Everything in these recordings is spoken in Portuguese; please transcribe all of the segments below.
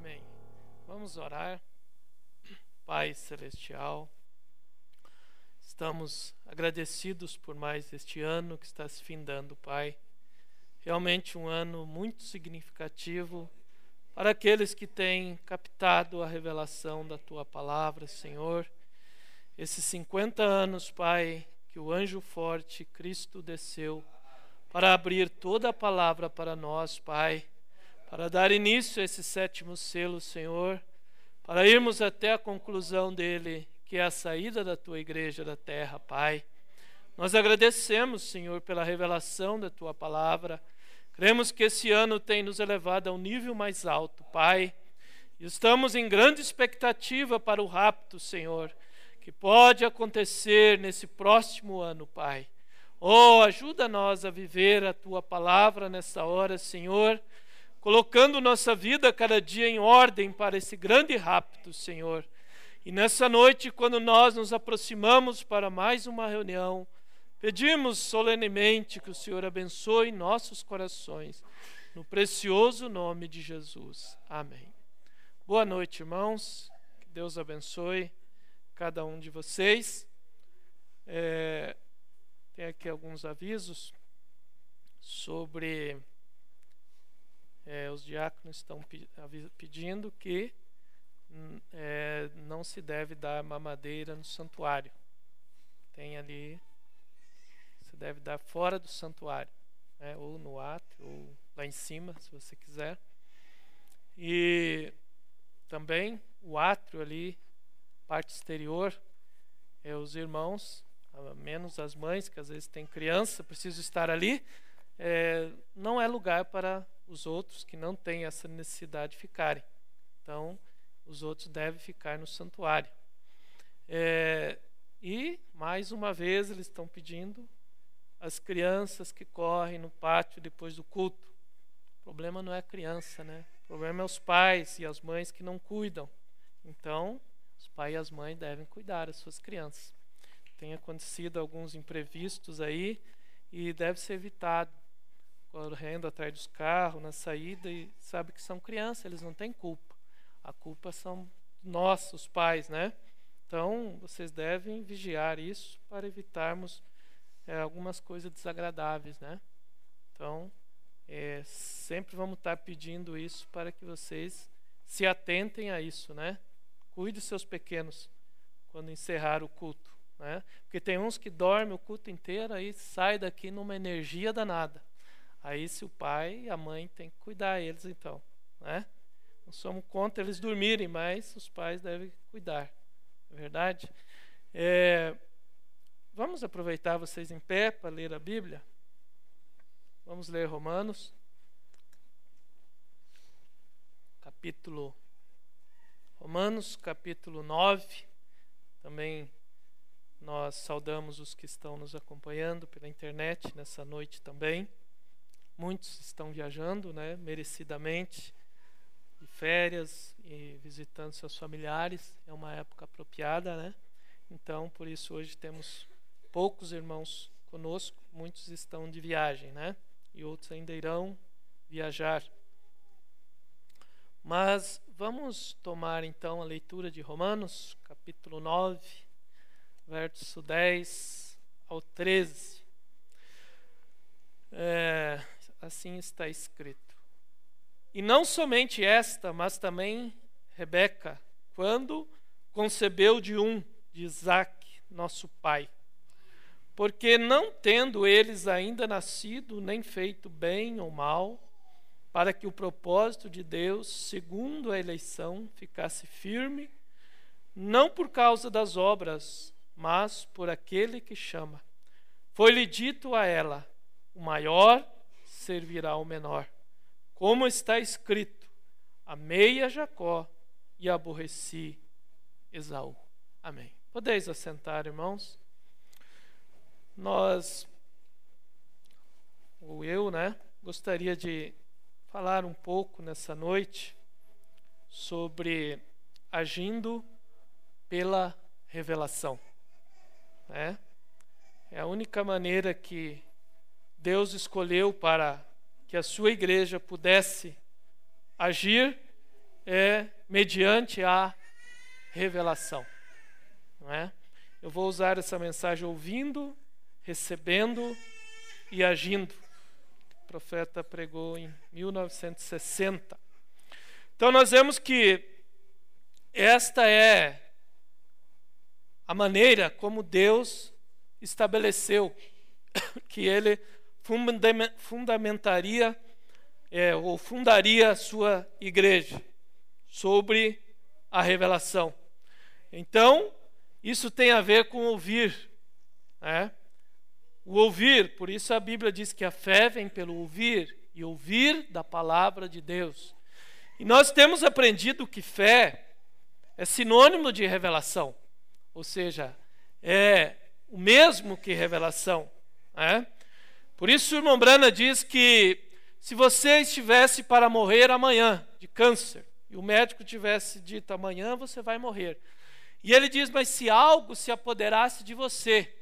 Amém. Vamos orar. Pai Celestial, estamos agradecidos por mais este ano que está se findando, Pai. Realmente um ano muito significativo para aqueles que têm captado a revelação da Tua Palavra, Senhor. Esses 50 anos, Pai, que o anjo forte, Cristo, desceu para abrir toda a palavra para nós, Pai, para dar início a esse 7º selo, Senhor, para irmos até a conclusão dele, que é a saída da Tua igreja da terra, Pai. Nós agradecemos, Senhor, pela revelação da Tua palavra. Cremos que esse ano tem nos elevado a um nível mais alto, Pai. E estamos em grande expectativa para o rapto, Senhor, que pode acontecer nesse próximo ano, Pai. Oh, ajuda-nos a viver a Tua palavra nessa hora, Senhor, colocando nossa vida cada dia em ordem para esse grande rapto, Senhor. E nessa noite, quando nós nos aproximamos para mais uma reunião, pedimos solenemente que o Senhor abençoe nossos corações, no precioso nome de Jesus. Amém. Boa noite, irmãos. Que Deus abençoe cada um de vocês. Tem aqui alguns avisos sobre... os diáconos estão pedindo que não se deve dar mamadeira no santuário. Tem ali, se deve dar fora do santuário, né? Ou no átrio, ou lá em cima, se você quiser. E também o átrio ali, parte exterior, os irmãos, menos as mães, que às vezes tem criança, precisam estar ali, não é lugar para os outros que não têm essa necessidade de ficarem. Então, os outros devem ficar no santuário. E, mais uma vez, eles estão pedindo as crianças que correm no pátio depois do culto. O problema não é a criança, né? O problema é os pais e as mães que não cuidam. Então, os pais e as mães devem cuidar das suas crianças. Tem acontecido alguns imprevistos aí e deve ser evitado. Correndo atrás dos carros, na saída, e sabe que são crianças, eles não têm culpa. A culpa são nós, os pais, né? Então, vocês devem vigiar isso para evitarmos algumas coisas desagradáveis, né? Então, sempre vamos estar pedindo isso para que vocês se atentem a isso, né? Cuide dos seus pequenos quando encerrar o culto, né? Porque tem uns que dormem o culto inteiro e sai daqui numa energia danada. Aí se o pai e a mãe têm que cuidar eles, então, né? Não somos contra eles dormirem, mas os pais devem cuidar, não é verdade? Vamos aproveitar vocês em pé para ler a Bíblia. Vamos ler Romanos, capítulo 9. Também nós saudamos os que estão nos acompanhando pela internet nessa noite também. Muitos estão viajando, né, merecidamente, de férias e visitando seus familiares. É uma época apropriada, né? Então, por isso, hoje temos poucos irmãos conosco. Muitos estão de viagem, né? E outros ainda irão viajar. Mas vamos tomar, então, a leitura de Romanos, capítulo 9, verso 10 ao 13. Assim está escrito. E não somente esta, mas também Rebeca, quando concebeu de Isaque, nosso pai. Porque não tendo eles ainda nascido, nem feito bem ou mal, para que o propósito de Deus, segundo a eleição, ficasse firme, não por causa das obras, mas por aquele que chama. Foi-lhe dito a ela: o maior servirá ao menor. Como está escrito: amei a Jacó e aborreci Esaú. Amém. Podeis assentar, irmãos. Eu, gostaria de falar um pouco nessa noite sobre agindo pela revelação, né? É a única maneira que Deus escolheu para que a sua igreja pudesse agir é mediante a revelação. Não é? Eu vou usar essa mensagem ouvindo, recebendo e agindo. O profeta pregou em 1960. Então nós vemos que esta é a maneira como Deus estabeleceu que ele fundamentaria ou fundaria a sua igreja sobre a revelação. Então, isso tem a ver com ouvir, né? O ouvir, por isso a Bíblia diz que a fé vem pelo ouvir, e ouvir da palavra de Deus. E nós temos aprendido que fé é sinônimo de revelação, ou seja, é o mesmo que revelação, né? Por isso o irmão Brana diz que se você estivesse para morrer amanhã de câncer, e o médico tivesse dito amanhã você vai morrer, e ele diz, mas se algo se apoderasse de você,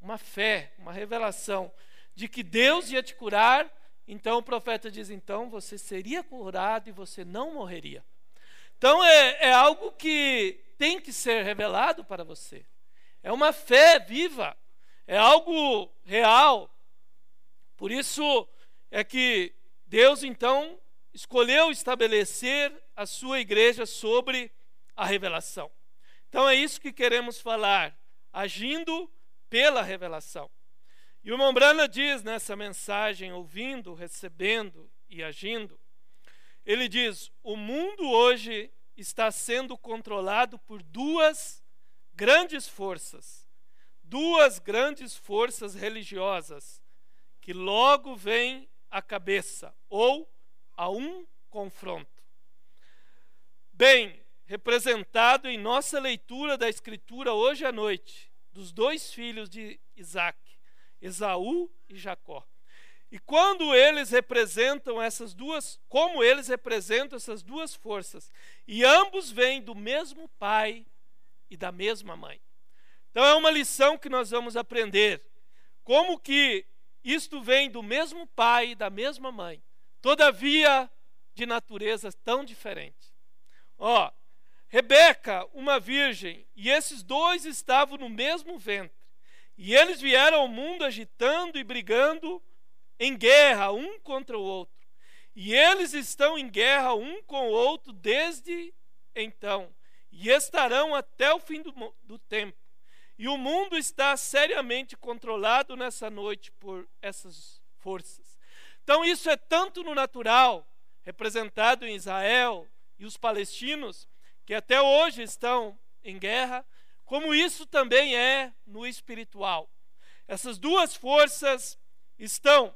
uma fé, uma revelação de que Deus ia te curar, então o profeta diz, então você seria curado e você não morreria. Então é algo que tem que ser revelado para você. É uma fé viva, é algo real. Por isso é que Deus então escolheu estabelecer a sua igreja sobre a revelação. Então é isso que queremos falar, agindo pela revelação. E o irmão Brana diz nessa mensagem, ouvindo, recebendo e agindo, ele diz, o mundo hoje está sendo controlado por duas grandes forças religiosas, que logo vêm à cabeça, ou a um confronto. Bem representado em nossa leitura da Escritura hoje à noite, dos dois filhos de Isaac, Esaú e Jacó. E quando eles representam essas duas, como eles representam essas duas forças, e ambos vêm do mesmo pai e da mesma mãe. Então é uma lição que nós vamos aprender, como que isto vem do mesmo pai e da mesma mãe, todavia de naturezas tão diferentes. Rebeca, uma virgem, e esses dois estavam no mesmo ventre. E eles vieram ao mundo agitando e brigando em guerra um contra o outro. E eles estão em guerra um com o outro desde então. E estarão até o fim do tempo. E o mundo está seriamente controlado nessa noite por essas forças. Então isso é tanto no natural, representado em Israel e os palestinos, que até hoje estão em guerra, como isso também é no espiritual. Essas duas forças estão.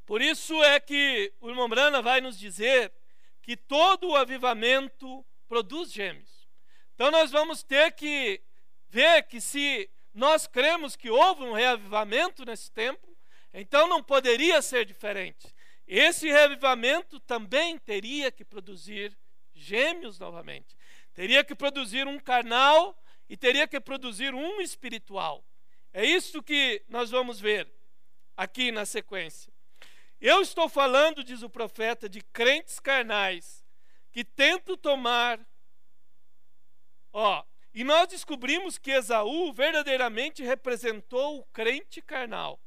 Por isso é que o irmão Brana vai nos dizer que todo o avivamento produz gêmeos. Então nós vamos ter que ver que se nós cremos que houve um reavivamento nesse tempo, então não poderia ser diferente. Esse reavivamento também teria que produzir gêmeos novamente. Teria que produzir um carnal e teria que produzir um espiritual. É isso que nós vamos ver aqui na sequência. Eu estou falando, diz o profeta, de crentes carnais que tentam tomar... E nós descobrimos que Esaú verdadeiramente representou o crente carnal.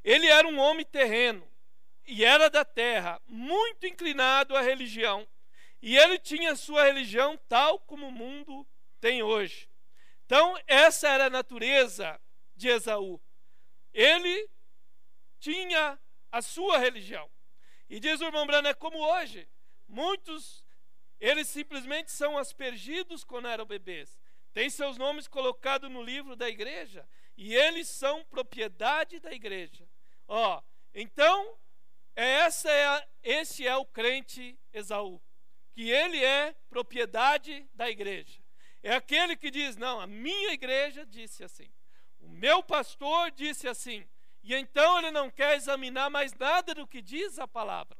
Ele era um homem terreno e era da terra, muito inclinado à religião. E ele tinha sua religião tal como o mundo tem hoje. Então, essa era a natureza de Esaú. Ele tinha a sua religião. E diz o irmão Brana, é como hoje. Muitos, eles simplesmente são aspergidos quando eram bebês. Têm seus nomes colocados no livro da igreja. E eles são propriedade da igreja. Então, esse é o crente Esaú. Que ele é propriedade da igreja. É aquele que diz, não, a minha igreja disse assim. O meu pastor disse assim. E então ele não quer examinar mais nada do que diz a palavra.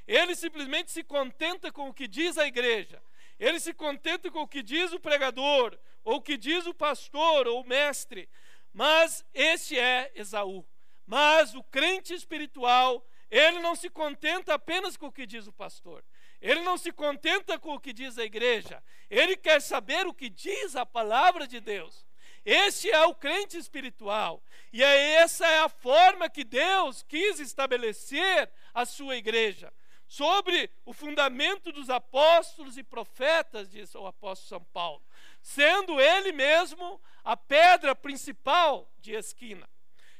Ele simplesmente se contenta com o que diz a igreja. Ele se contenta com o que diz o pregador, ou o que diz o pastor, ou o mestre. Mas esse é Esaú. Mas o crente espiritual ele não se contenta apenas com o que diz o pastor. Ele não se contenta com o que diz a igreja. Ele quer saber o que diz a palavra de Deus. Esse é o crente espiritual. E essa é a forma que Deus quis estabelecer a sua igreja. Sobre o fundamento dos apóstolos e profetas, diz o apóstolo São Paulo. Sendo ele mesmo a pedra principal de esquina.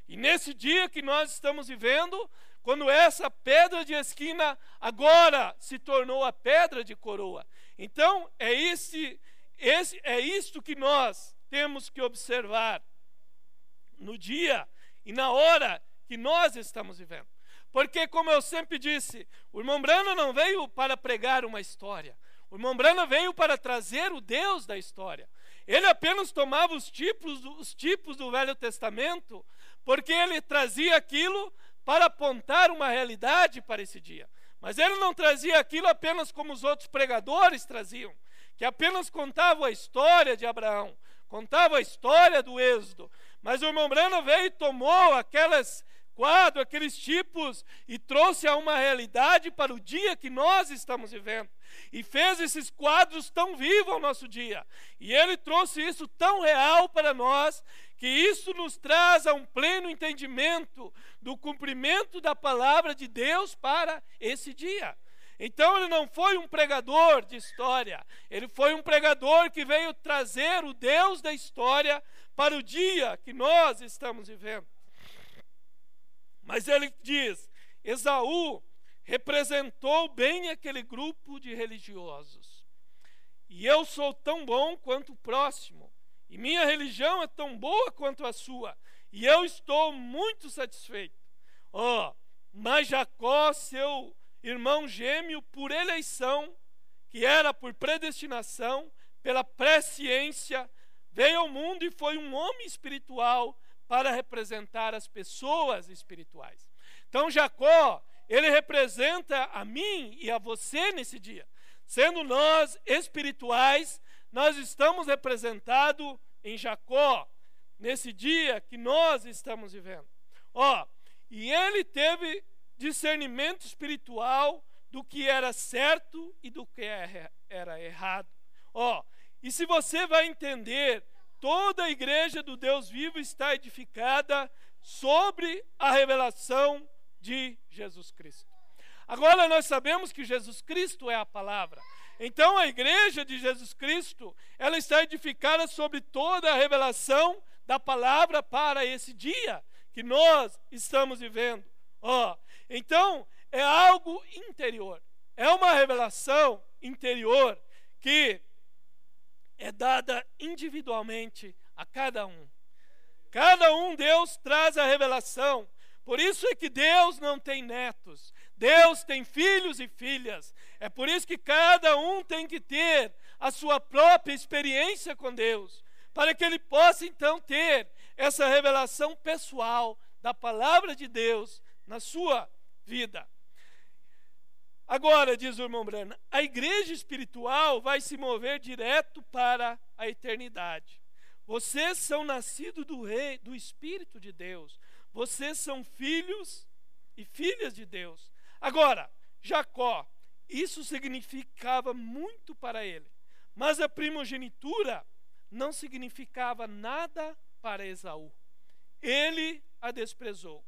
E nesse dia que nós estamos vivendo, quando essa pedra de esquina agora se tornou a pedra de coroa. Então, é isto que nós temos que observar no dia e na hora que nós estamos vivendo. Porque, como eu sempre disse, o irmão Branham não veio para pregar uma história. O irmão Branham veio para trazer o Deus da história. Ele apenas tomava os tipos do Velho Testamento, porque ele trazia aquilo para apontar uma realidade para esse dia. Mas ele não trazia aquilo apenas como os outros pregadores traziam, que apenas contavam a história de Abraão, contava a história do Êxodo. Mas o irmão Branham veio e tomou aqueles tipos e trouxe a uma realidade para o dia que nós estamos vivendo. E fez esses quadros tão vivos ao nosso dia. E ele trouxe isso tão real para nós, que isso nos traz a um pleno entendimento do cumprimento da palavra de Deus para esse dia. Então ele não foi um pregador de história, ele foi um pregador que veio trazer o Deus da história para o dia que nós estamos vivendo. Mas ele diz, Esaú representou bem aquele grupo de religiosos. E eu sou tão bom quanto o próximo, e minha religião é tão boa quanto a sua, e eu estou muito satisfeito. Mas Jacó, seu irmão gêmeo, por eleição, que era por predestinação, pela presciência, veio ao mundo e foi um homem espiritual para representar as pessoas espirituais. Então Jacó, ele representa a mim e a você nesse dia. Sendo nós espirituais, nós estamos representados em Jacó, nesse dia que nós estamos vivendo. E ele teve discernimento espiritual do que era certo e do que era errado. E se você vai entender, toda a igreja do Deus vivo está edificada sobre a revelação de Jesus Cristo. Agora nós sabemos que Jesus Cristo é a palavra. Então a igreja de Jesus Cristo, ela está edificada sobre toda a revelação da palavra para esse dia que nós estamos vivendo. Então é algo interior. É uma revelação interior que é dada individualmente a cada um. Cada um Deus traz a revelação. Por isso é que Deus não tem netos. Deus tem filhos e filhas. É por isso que cada um tem que ter a sua própria experiência com Deus, para que ele possa então ter essa revelação pessoal da palavra de Deus na sua vida. Agora, diz o irmão Branham, a igreja espiritual vai se mover direto para a eternidade. Vocês são nascidos do Rei, do Espírito de Deus. Vocês são filhos e filhas de Deus. Agora, Jacó, isso significava muito para ele. Mas a primogenitura não significava nada para Esaú. Ele a desprezou.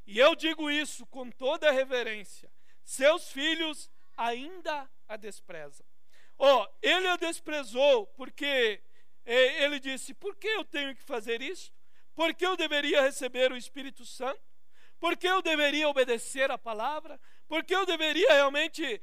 E eu digo isso com toda a reverência. Seus filhos ainda a desprezam. Ele a desprezou porque ele disse, por que eu tenho que fazer isso? Por que eu deveria receber o Espírito Santo? Por que eu deveria obedecer a palavra? Por que eu deveria realmente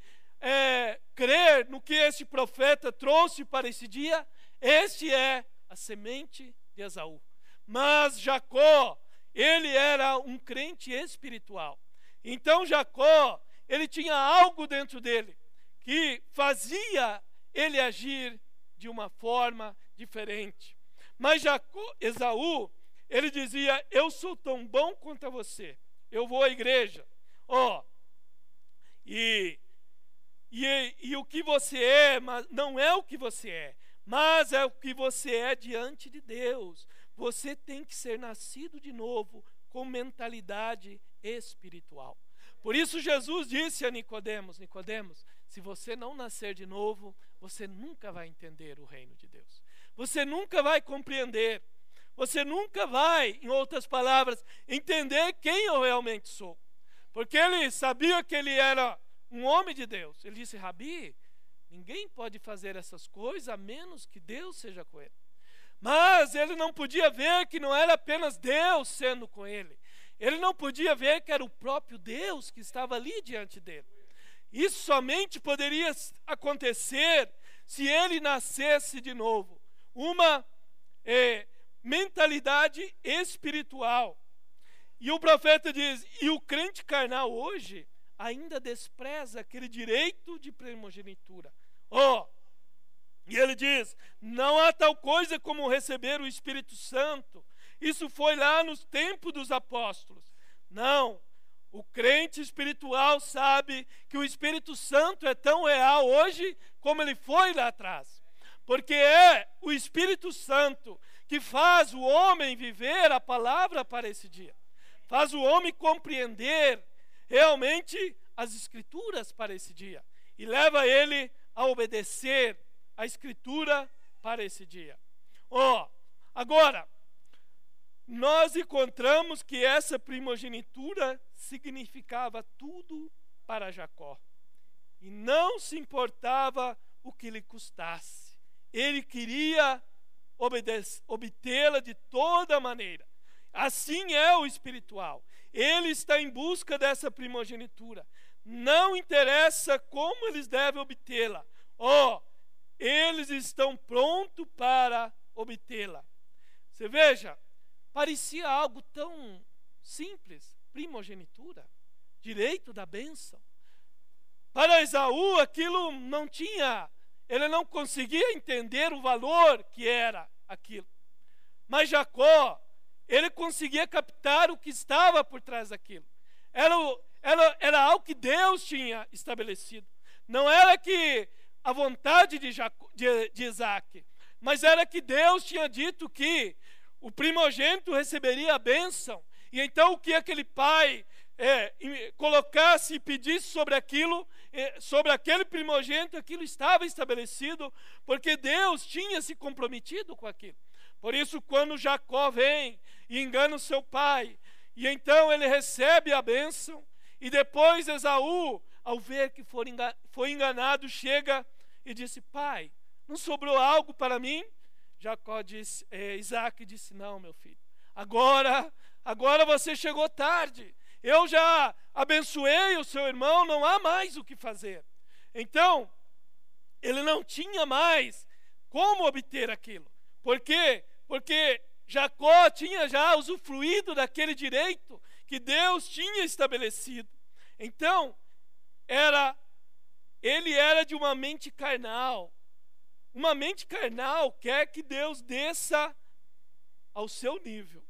crer no que esse profeta trouxe para esse dia? Este é a semente de Esaú. Mas Jacó, ele era um crente espiritual. Então Jacó, ele tinha algo dentro dele que fazia ele agir de uma forma diferente. Mas Esaú, ele dizia, eu sou tão bom quanto a você. Eu vou à igreja. E o que você é, mas não é o que você é, mas é o que você é diante de Deus. Você tem que ser nascido de novo com mentalidade espiritual. Por isso Jesus disse a Nicodemos: Nicodemos, se você não nascer de novo, você nunca vai entender o reino de Deus. Você nunca vai compreender. Você nunca vai, em outras palavras, entender quem eu realmente sou. Porque ele sabia que ele era um homem de Deus. Ele disse: Rabi, ninguém pode fazer essas coisas a menos que Deus seja com ele. Mas ele não podia ver que não era apenas Deus sendo com ele. Ele não podia ver que era o próprio Deus que estava ali diante dele. Isso somente poderia acontecer se ele nascesse de novo. Uma mentalidade espiritual. E o profeta diz: e o crente carnal hoje ainda despreza aquele direito de primogenitura. E ele diz: não há tal coisa como receber o Espírito Santo. Isso foi lá nos tempos dos apóstolos. Não, o crente espiritual sabe que o Espírito Santo é tão real hoje como ele foi lá atrás. Porque é o Espírito Santo que faz o homem viver a palavra para esse dia. Faz o homem compreender realmente as Escrituras para esse dia. E leva ele a obedecer a Escritura para esse dia. Agora, nós encontramos que essa primogenitura significava tudo para Jacó. E não se importava o que lhe custasse. Ele queria obtê-la de toda maneira. Assim é o espiritual. Ele está em busca dessa primogenitura. Não interessa como eles devem obtê-la. Eles estão prontos para obtê-la. Você veja, parecia algo tão simples. Primogenitura, direito da bênção. Para Esaú aquilo não tinha, ele não conseguia entender o valor que era aquilo. Mas Jacó, ele conseguia captar o que estava por trás daquilo. Era algo que Deus tinha estabelecido. Não era que a vontade de Isaac, mas era que Deus tinha dito que o primogênito receberia a bênção. E então o que aquele pai colocasse e pedisse sobre aquilo, sobre aquele primogênito, aquilo estava estabelecido, porque Deus tinha se comprometido com aquilo. Por isso, quando Jacó vem e engana o seu pai, e então ele recebe a bênção, e depois Esaú, ao ver que foi enganado, chega e disse: pai, não sobrou algo para mim? Isaac disse: não, meu filho, agora você chegou tarde. Eu já abençoei o seu irmão, não há mais o que fazer. Então, ele não tinha mais como obter aquilo. Por quê? Porque Jacó tinha já usufruído daquele direito que Deus tinha estabelecido. Então, ele era de uma mente carnal. Uma mente carnal quer que Deus desça ao seu nível.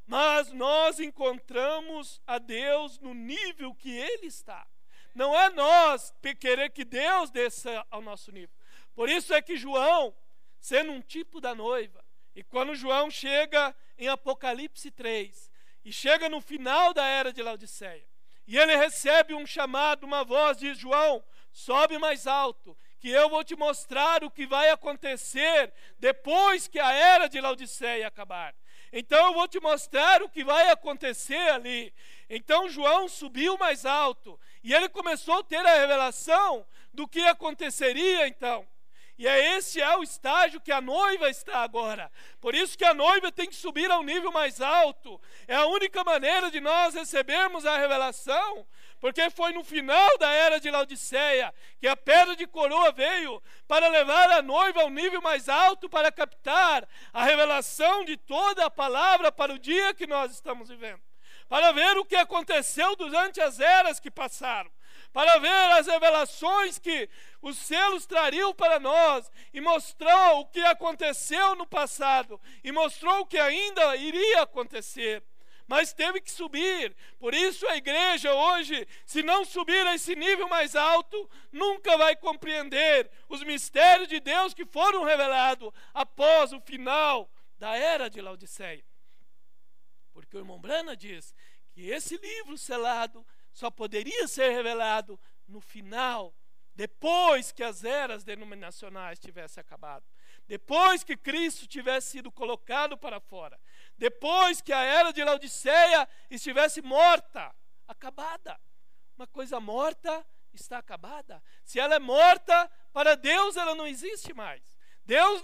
Mas nós encontramos a Deus no nível que Ele está. Não é nós querer que Deus desça ao nosso nível. Por isso é que João, sendo um tipo da noiva, e quando João chega em Apocalipse 3, e chega no final da era de Laodiceia, e ele recebe um chamado, uma voz, diz: João, sobe mais alto, que eu vou te mostrar o que vai acontecer depois que a era de Laodiceia acabar. Então eu vou te mostrar o que vai acontecer ali. Então João subiu mais alto, e ele começou a ter a revelação do que aconteceria então. E esse é o estágio que a noiva está agora. Por isso que a noiva tem que subir ao nível mais alto. É a única maneira de nós recebermos a revelação, porque foi no final da era de Laodiceia que a pedra de coroa veio para levar a noiva ao nível mais alto, para captar a revelação de toda a palavra para o dia que nós estamos vivendo, para ver o que aconteceu durante as eras que passaram, para ver as revelações que os selos trariam para nós, e mostrou o que aconteceu no passado, e mostrou o que ainda iria acontecer. Mas teve que subir. Por isso a igreja hoje, se não subir a esse nível mais alto, nunca vai compreender os mistérios de Deus que foram revelados após o final da era de Laodiceia. Porque o irmão Branham diz que esse livro selado só poderia ser revelado no final, depois que as eras denominacionais tivessem acabado, depois que Cristo tivesse sido colocado para fora, depois que a era de Laodiceia estivesse morta, acabada. Uma coisa morta está acabada. Se ela é morta, para Deus ela não existe mais. Deus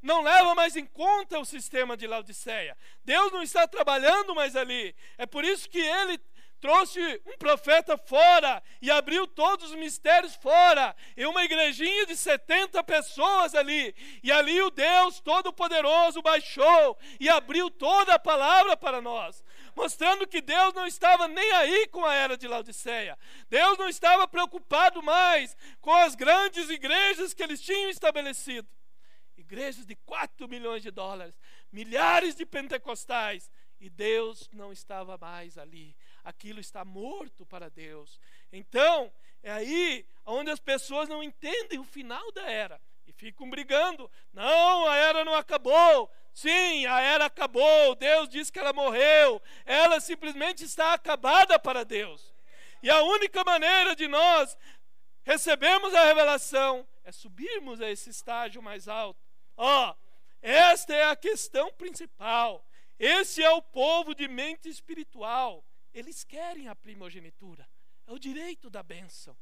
não leva mais em conta o sistema de Laodiceia. Deus não está trabalhando mais ali. É por isso que ele trouxe um profeta fora e abriu todos os mistérios fora, e uma igrejinha de 70 pessoas ali, e ali o Deus Todo-Poderoso baixou e abriu toda a palavra para nós, mostrando que Deus não estava nem aí com a era de Laodiceia. Deus não estava preocupado mais com as grandes igrejas que eles tinham estabelecido. Igrejas de 4 milhões de dólares, milhares de pentecostais, e Deus não estava mais ali. Aquilo está morto para Deus. Então, é aí onde as pessoas não entendem o final da era e ficam brigando. Não, a era não acabou. Sim, a era acabou. Deus disse que ela morreu. Ela simplesmente está acabada para Deus. E a única maneira de nós recebermos a revelação é subirmos a esse estágio mais alto. Esta é a questão principal. Esse é o povo de mente espiritual. Eles querem a primogenitura. É o direito da bênção.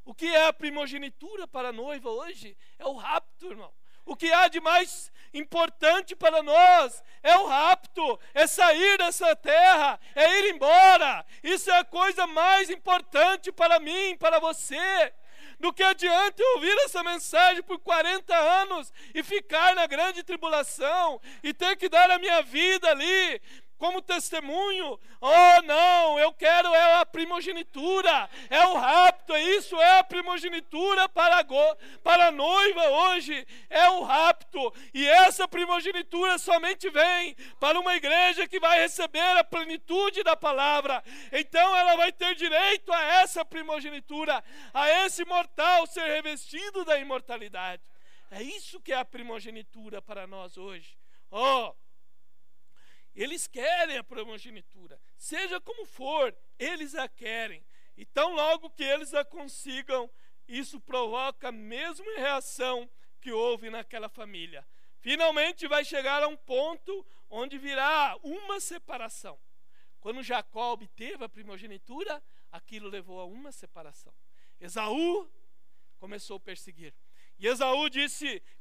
O que é a primogenitura para a noiva hoje? É o rapto, irmão. O que há de mais importante para nós é o rapto, é sair dessa terra, é ir embora. Isso é a coisa mais importante para mim, para você. Do que adianta eu ouvir essa mensagem por 40 anos e ficar na grande tribulação e ter que dar a minha vida ali como testemunho. Não, eu quero a primogenitura, é o rapto, isso é a primogenitura para a noiva hoje, é o rapto. E essa primogenitura somente vem para uma igreja que vai receber a plenitude da palavra. Então ela vai ter direito a essa primogenitura, a esse mortal ser revestido da imortalidade. É isso que é a primogenitura para nós hoje. Eles querem a primogenitura, seja como for, eles a querem. Então, logo que eles a consigam, isso provoca a mesma reação que houve naquela família. Finalmente vai chegar a um ponto onde virá uma separação. Quando Jacó obteve a primogenitura, aquilo levou a uma separação. Esaú começou a perseguir. E Esaú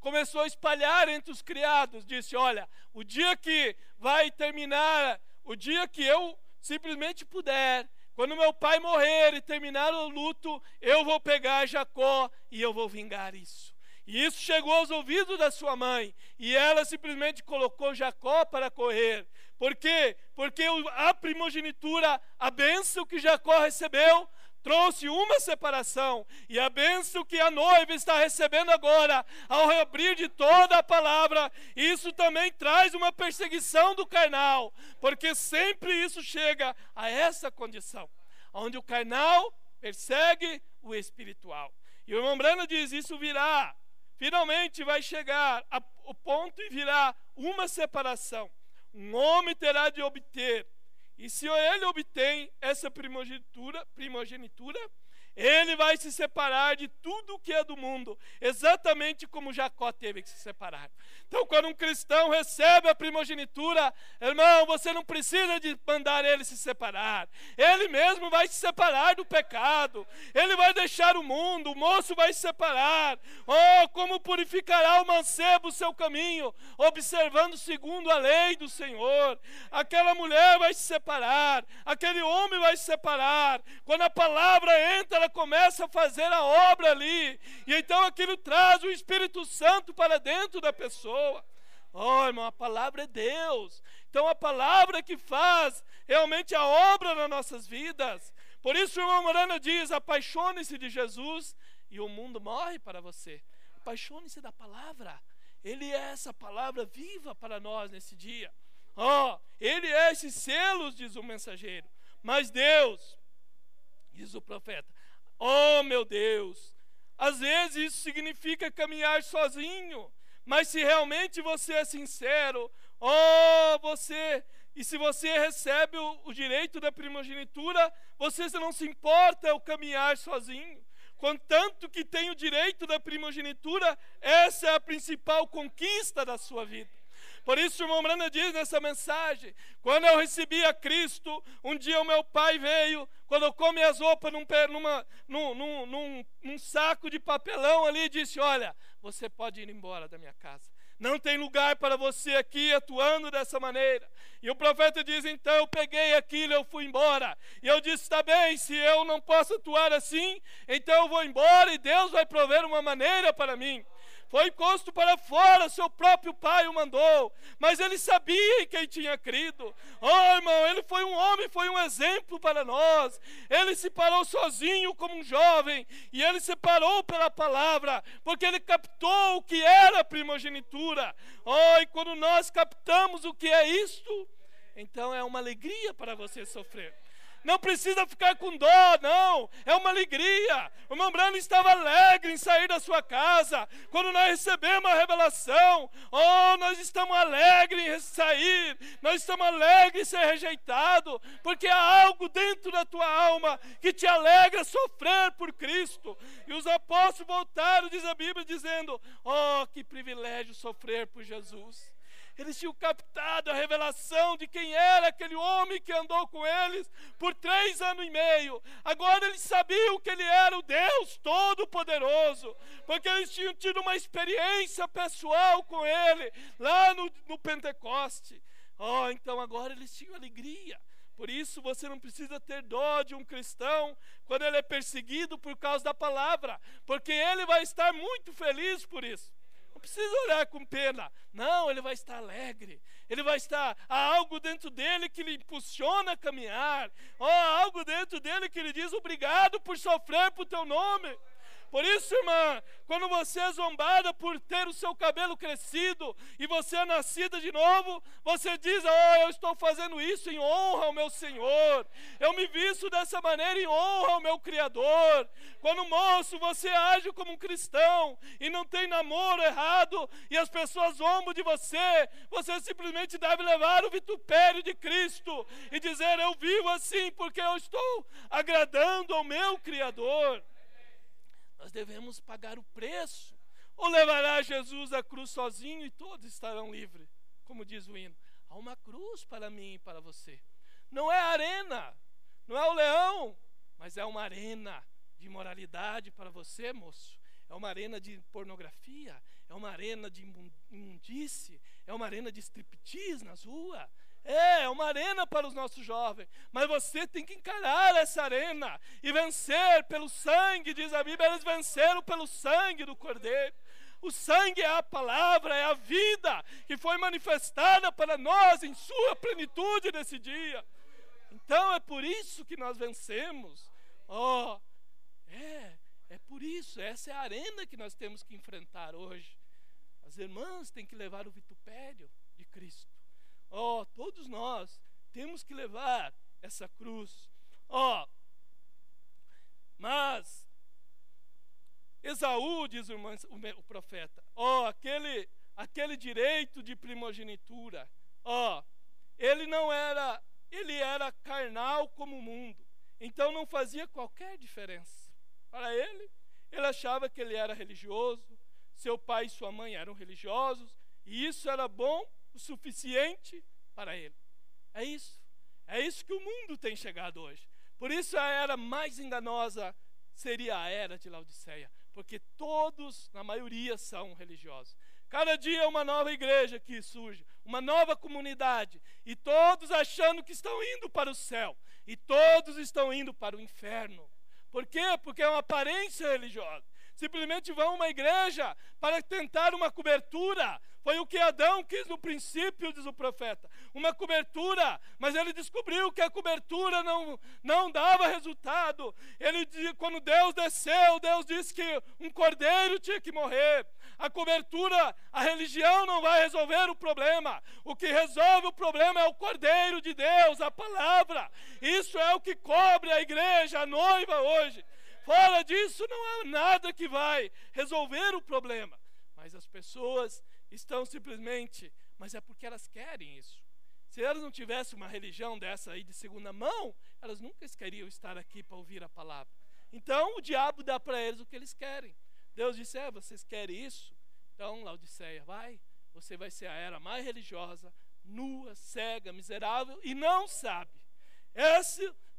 começou a espalhar entre os criados, disse: olha, o dia que vai terminar, o dia que eu simplesmente puder, quando meu pai morrer e terminar o luto, eu vou pegar Jacó e eu vou vingar isso. E isso chegou aos ouvidos da sua mãe, e ela simplesmente colocou Jacó para correr. Por quê? Porque a primogenitura, a bênção que Jacó recebeu, trouxe uma separação, e a bênção que a noiva está recebendo agora, ao abrir de toda a palavra, isso também traz uma perseguição do carnal, porque sempre isso chega a essa condição, onde o carnal persegue o espiritual. E o irmão Branham diz, isso virá, finalmente vai chegar ao ponto e virá uma separação. Um homem terá de obter. E se ele obtém essa primogenitura, ele vai se separar de tudo o que é do mundo, exatamente como Jacó teve que se separar. Então, quando um cristão recebe a primogenitura, irmão, você não precisa de mandar ele se separar. Ele mesmo vai se separar do pecado. Ele vai deixar o mundo, o moço vai se separar. Como purificará o mancebo o seu caminho, observando segundo a lei do Senhor. Aquela mulher vai se separar, aquele homem vai se separar. Quando a palavra entra, ela começa a fazer a obra ali, e então aquilo traz o Espírito Santo para dentro da pessoa. Irmão, a palavra é Deus. Então a palavra que faz realmente a obra nas nossas vidas. Por isso o irmão Morana diz, apaixone-se de Jesus e o mundo morre para você. Apaixone-se da palavra. Ele é essa palavra viva para nós nesse dia. Ele é esses selos, diz o mensageiro. Mas Deus, diz o profeta, meu Deus, às vezes isso significa caminhar sozinho, mas se realmente você é sincero, você E se você recebe o direito da primogenitura, você não se importa ao caminhar sozinho. Contanto que tem o direito da primogenitura, essa é a principal conquista da sua vida. Por isso, o irmão Branham diz nessa mensagem, quando eu recebi a Cristo, um dia o meu pai veio, colocou minhas roupas num saco de papelão ali e disse, olha, você pode ir embora da minha casa. Não tem lugar para você aqui atuando dessa maneira. E o profeta diz, então eu peguei aquilo e eu fui embora. E eu disse, está bem, se eu não posso atuar assim, então eu vou embora e Deus vai prover uma maneira para mim. Foi posto para fora, seu próprio pai o mandou, mas ele sabia em quem tinha crido. Oh, irmão, ele foi um homem, foi um exemplo para nós. Ele se parou sozinho como um jovem, e ele se parou pela palavra, porque ele captou o que era a primogenitura. Oh, e quando nós captamos o que é isto, então é uma alegria para você sofrer. Não precisa ficar com dó, não. É uma alegria. O irmão Branham estava alegre em sair da sua casa. Quando nós recebemos a revelação, oh, nós estamos alegres em sair. Nós estamos alegres em ser rejeitados. Porque há algo dentro da tua alma que te alegra sofrer por Cristo. E os apóstolos voltaram, diz a Bíblia, dizendo, oh, que privilégio sofrer por Jesus. Eles tinham captado a revelação de quem era aquele homem que andou com eles por 3 anos e meio. Agora eles sabiam que ele era o Deus Todo-Poderoso, porque eles tinham tido uma experiência pessoal com ele lá no Pentecoste. Oh, então agora eles tinham alegria. Por isso você não precisa ter dó de um cristão quando ele é perseguido por causa da palavra, porque ele vai estar muito feliz por isso. Não precisa olhar com pena. Não, ele vai estar alegre. Ele vai estar... Há algo dentro dele que lhe impulsiona a caminhar. Há algo dentro dele que lhe diz obrigado por sofrer por teu nome. Por isso, irmã, quando você é zombada por ter o seu cabelo crescido e você é nascida de novo, você diz, oh, eu estou fazendo isso em honra ao meu Senhor. Eu me visto dessa maneira em honra ao meu Criador. Quando moço, você age como um cristão e não tem namoro errado e as pessoas zombam de você, você simplesmente deve levar o vitupério de Cristo e dizer, eu vivo assim porque eu estou agradando ao meu Criador. Nós devemos pagar o preço. Ou levará Jesus a cruz sozinho e todos estarão livres? Como diz o hino. Há uma cruz para mim e para você. Não é a arena, não é o leão, mas é uma arena de imoralidade para você, moço. É uma arena de pornografia, é uma arena de imundície, é uma arena de striptease nas ruas. É uma arena para os nossos jovens, mas você tem que encarar essa arena e vencer pelo sangue, diz a Bíblia, eles venceram pelo sangue do Cordeiro. O sangue é a palavra, é a vida que foi manifestada para nós em sua plenitude nesse dia. Então é por isso que nós vencemos. Oh, é por isso, essa é a arena que nós temos que enfrentar hoje. As irmãs têm que levar o vitupério de Cristo. Oh, todos nós temos que levar essa cruz. Oh, mas Esaú, diz o profeta, oh, aquele direito de primogenitura, oh, ele era carnal como o mundo, então não fazia qualquer diferença. Para ele achava que ele era religioso, seu pai e sua mãe eram religiosos, e isso era bom o suficiente para ele. É isso que o mundo tem chegado hoje. Por isso a era mais enganosa seria a era de Laodiceia, porque todos, na maioria, são religiosos. Cada dia é uma nova igreja que surge, uma nova comunidade, e todos achando que estão indo para o céu, e todos estão indo para o inferno. Por quê? Porque é uma aparência religiosa. Simplesmente vão a uma igreja para tentar uma cobertura. Foi o que Adão quis no princípio, diz o profeta. Uma cobertura, mas ele descobriu que a cobertura não dava resultado. Quando Deus desceu, Deus disse que um cordeiro tinha que morrer. A cobertura, a religião não vai resolver o problema. O que resolve o problema é o Cordeiro de Deus, a palavra. Isso é o que cobre a igreja, a noiva hoje. Fora disso não há nada que vai resolver o problema. Mas as pessoas estão simplesmente, mas é porque elas querem isso. Se elas não tivessem uma religião dessa aí de segunda mão, elas nunca queriam estar aqui para ouvir a palavra. Então o diabo dá para eles o que eles querem. Deus disse, vocês querem isso? Então Laodiceia, você vai ser a era mais religiosa, nua, cega, miserável e não sabe.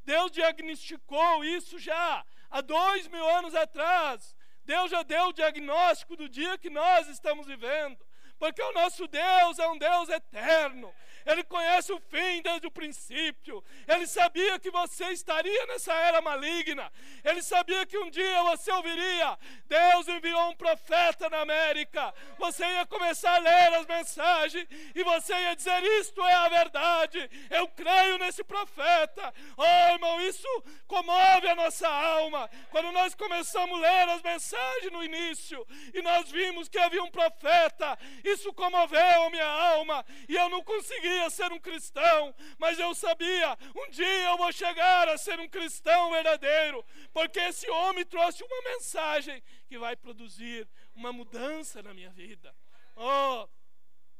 Deus diagnosticou isso já há 2000 anos atrás. Deus já deu o diagnóstico do dia que nós estamos vivendo. Porque o nosso Deus é um Deus eterno. Ele conhece o fim desde o princípio. Ele sabia que você estaria nessa era maligna. Ele sabia que um dia você ouviria. Deus enviou um profeta na América. Você ia começar a ler as mensagens e você ia dizer, isto é a verdade. Eu creio nesse profeta. Oh, irmão, isso comove a nossa alma. Quando nós começamos a ler as mensagens no início e nós vimos que havia um profeta, isso comoveu a minha alma e eu não conseguia ser um cristão, mas eu sabia, um dia eu vou chegar a ser um cristão verdadeiro, porque esse homem trouxe uma mensagem que vai produzir uma mudança na minha vida. Oh,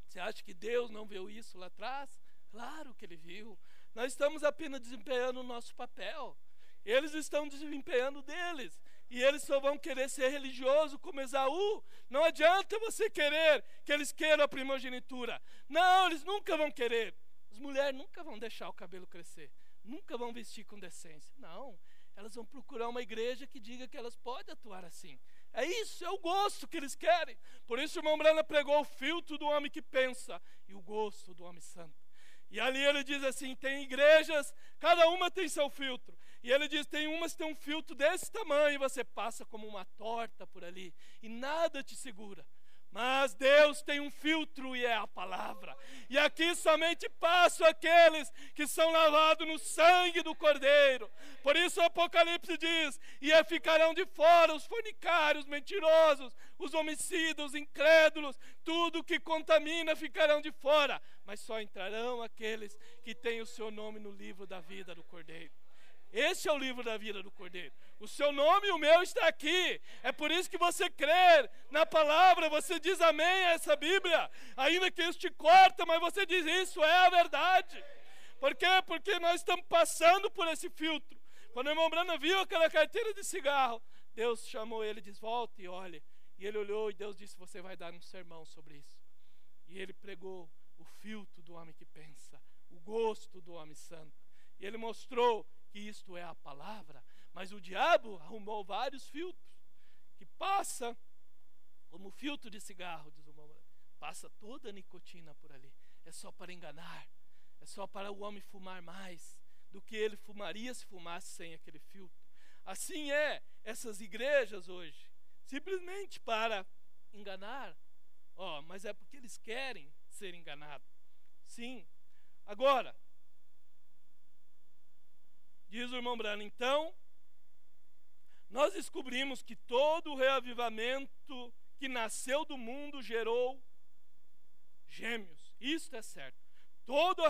você acha que Deus não viu isso lá atrás? Claro que Ele viu. Nós estamos apenas desempenhando o nosso papel. Eles estão desempenhando deles. E eles só vão querer ser religiosos como Esaú. Não adianta você querer que eles queiram a primogenitura. Não, eles nunca vão querer. As mulheres nunca vão deixar o cabelo crescer. Nunca vão vestir com decência. Não, elas vão procurar uma igreja que diga que elas podem atuar assim. É isso, é o gosto que eles querem. Por isso o irmão Brana pregou o filtro do homem que pensa e o gosto do homem santo. E ali ele diz assim, tem igrejas, cada uma tem seu filtro. E ele diz, tem umas que tem um filtro desse tamanho, e você passa como uma torta por ali, e nada te segura. Mas Deus tem um filtro e é a palavra. E aqui somente passam aqueles que são lavados no sangue do Cordeiro. Por isso o Apocalipse diz, e ficarão de fora os fornicários, mentirosos, os homicidas, os incrédulos, tudo que contamina ficarão de fora. Mas só entrarão aqueles que têm o seu nome no livro da vida do Cordeiro. Esse é o livro da vida do Cordeiro. O seu nome e o meu está aqui. É por isso que você crê na palavra, você diz amém a essa Bíblia. Ainda que isso te corta, mas você diz isso é a verdade. Por quê? Porque nós estamos passando por esse filtro. Quando o irmão Brana viu aquela carteira de cigarro, Deus chamou ele e disse, volta e olhe. E ele olhou e Deus disse, você vai dar um sermão sobre isso. E ele pregou o filtro do homem que pensa, o gosto do homem santo. E ele mostrou que isto é a palavra, mas o diabo arrumou vários filtros, que passa como filtro de cigarro, diz o irmão, passa toda a nicotina por ali, é só para enganar, é só para o homem fumar mais do que ele fumaria se fumasse sem aquele filtro. Assim é essas igrejas hoje, simplesmente para enganar, mas é porque eles querem ser enganados. Sim. Agora, diz o irmão Brana, então, nós descobrimos que todo o reavivamento que nasceu do mundo gerou gêmeos. Isso é certo. Todo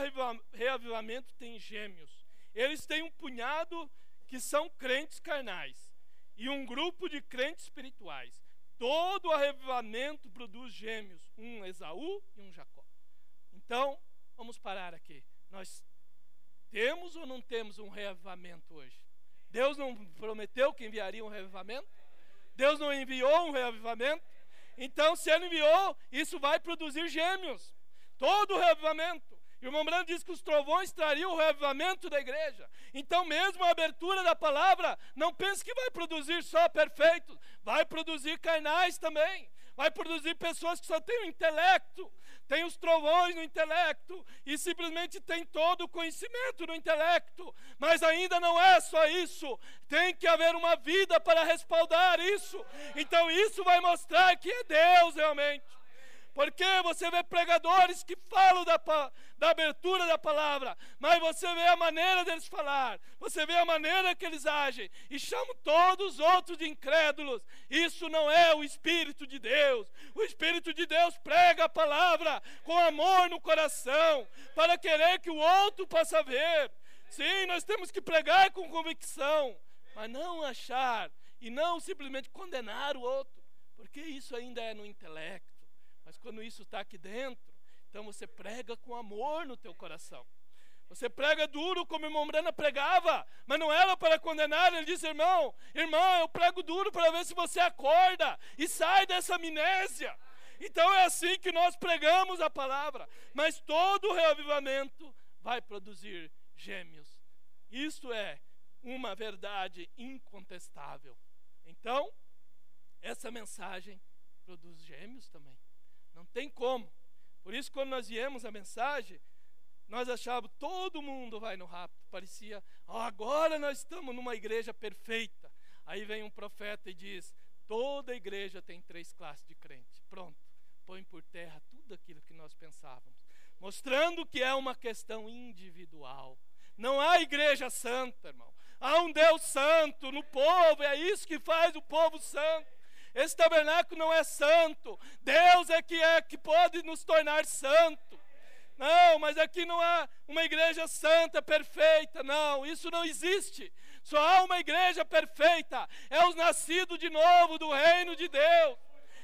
reavivamento tem gêmeos. Eles têm um punhado que são crentes carnais e um grupo de crentes espirituais. Todo reavivamento produz gêmeos, um Esaú e um Jacó. Então, vamos parar aqui. Nós temos ou não temos um reavivamento hoje? Deus não prometeu que enviaria um reavivamento? Deus não enviou um reavivamento? Então, se Ele enviou, isso vai produzir gêmeos. Todo o reavivamento. E o irmão Brana diz que os trovões trariam o reavivamento da igreja. Então, mesmo a abertura da palavra, não pense que vai produzir só perfeitos. Vai produzir carnais também. Vai produzir pessoas que só têm o intelecto, têm os trovões no intelecto e simplesmente têm todo o conhecimento no intelecto. Mas ainda não é só isso. Tem que haver uma vida para respaldar isso. Então isso vai mostrar que é Deus realmente. Porque você vê pregadores que falam da abertura da palavra, mas você vê a maneira deles falar, você vê a maneira que eles agem, e chamam todos os outros de incrédulos. Isso não é o Espírito de Deus. O Espírito de Deus prega a palavra com amor no coração, para querer que o outro possa ver. Sim, nós temos que pregar com convicção, mas não achar, e não simplesmente condenar o outro, porque isso ainda é no intelecto. Mas quando isso está aqui dentro, Então você prega com amor no teu coração. Você prega duro como o irmão Brana pregava, mas não era para condenar. Ele disse: irmão, eu prego duro para ver se você acorda e sai dessa amnésia. Então é assim que nós pregamos a palavra. Mas todo reavivamento vai produzir gêmeos. Isso é uma verdade incontestável. Então, essa mensagem produz gêmeos também. Não tem como. Por isso, quando nós viemos a mensagem, nós achávamos que todo mundo vai no rapto. Parecia, agora nós estamos numa igreja perfeita. Aí vem um profeta e diz: toda igreja tem 3 classes de crente. Pronto, põe por terra tudo aquilo que nós pensávamos. Mostrando que é uma questão individual. Não há igreja santa, irmão. Há um Deus santo no povo, é isso que faz o povo santo. Esse tabernáculo não é santo. Deus é que pode nos tornar santo. Não, mas aqui não há uma igreja santa, perfeita. Não, isso não existe. Só há uma igreja perfeita. É os nascidos de novo do reino de Deus.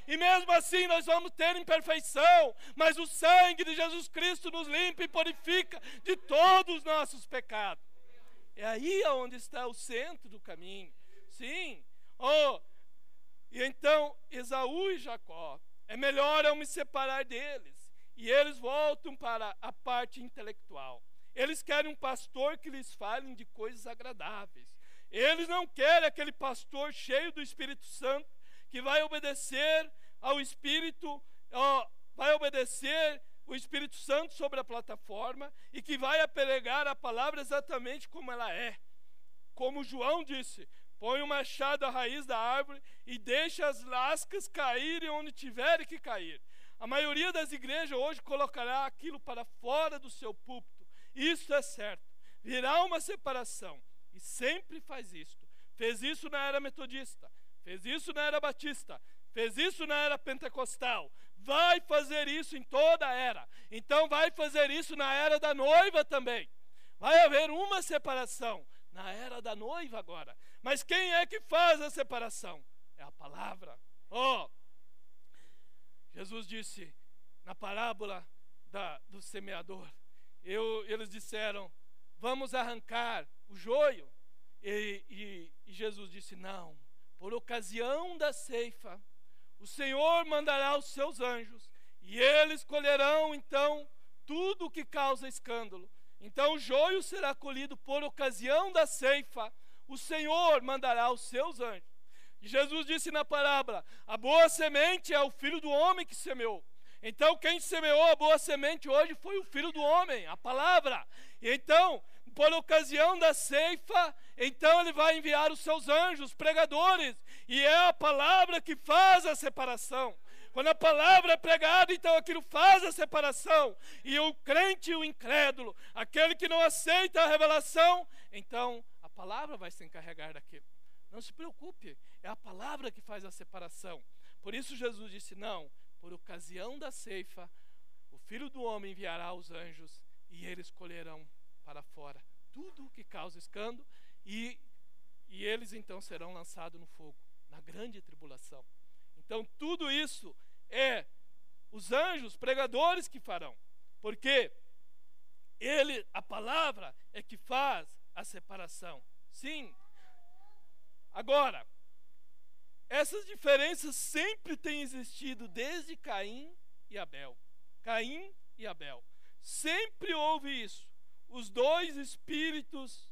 E mesmo assim nós vamos ter imperfeição, mas o sangue de Jesus Cristo nos limpa e purifica de todos os nossos pecados. É aí onde está o centro do caminho. Sim. E então Esaú e Jacó, é melhor eu me separar deles. E eles voltam para a parte intelectual. Eles querem um pastor que lhes fale de coisas agradáveis. Eles não querem aquele pastor cheio do Espírito Santo, que vai obedecer ao Espírito, vai obedecer o Espírito Santo sobre a plataforma e que vai pregar a palavra exatamente como ela é. Como João disse: põe o machado à raiz da árvore e deixa as lascas caírem onde tiverem que cair. A maioria das igrejas hoje colocará aquilo para fora do seu púlpito. Isso é certo. Virá uma separação. E sempre faz isto. Fez isso na era metodista. Fez isso na era batista. Fez isso na era pentecostal. Vai fazer isso em toda a era. Então vai fazer isso na era da noiva também. Vai haver uma separação na era da noiva agora. Mas quem é que faz a separação? É a palavra. Jesus disse na parábola do semeador. Eles disseram: vamos arrancar o joio. E Jesus disse: não. Por ocasião da ceifa, o Senhor mandará os seus anjos, e eles colherão então tudo o que causa escândalo. Então o joio será colhido por ocasião da ceifa, o Senhor mandará os seus anjos. E Jesus disse na parábola: a boa semente é o filho do homem que semeou. Então quem semeou a boa semente hoje foi o filho do homem, a palavra. E então, por ocasião da ceifa, então ele vai enviar os seus anjos, pregadores, e é a palavra que faz a separação. Quando a palavra é pregada, então aquilo faz a separação. E o crente e o incrédulo, aquele que não aceita a revelação, então a palavra vai se encarregar daquilo. Não se preocupe, é a palavra que faz a separação. Por isso Jesus disse: não, por ocasião da ceifa, o Filho do Homem enviará os anjos, e eles colherão para fora tudo o que causa escândalo, e eles então serão lançados no fogo, na grande tribulação. Então tudo isso é os anjos pregadores que farão, porque a palavra é que faz a separação. Sim. Agora, essas diferenças sempre têm existido desde Caim e Abel. Caim e Abel. Sempre houve isso. Os dois espíritos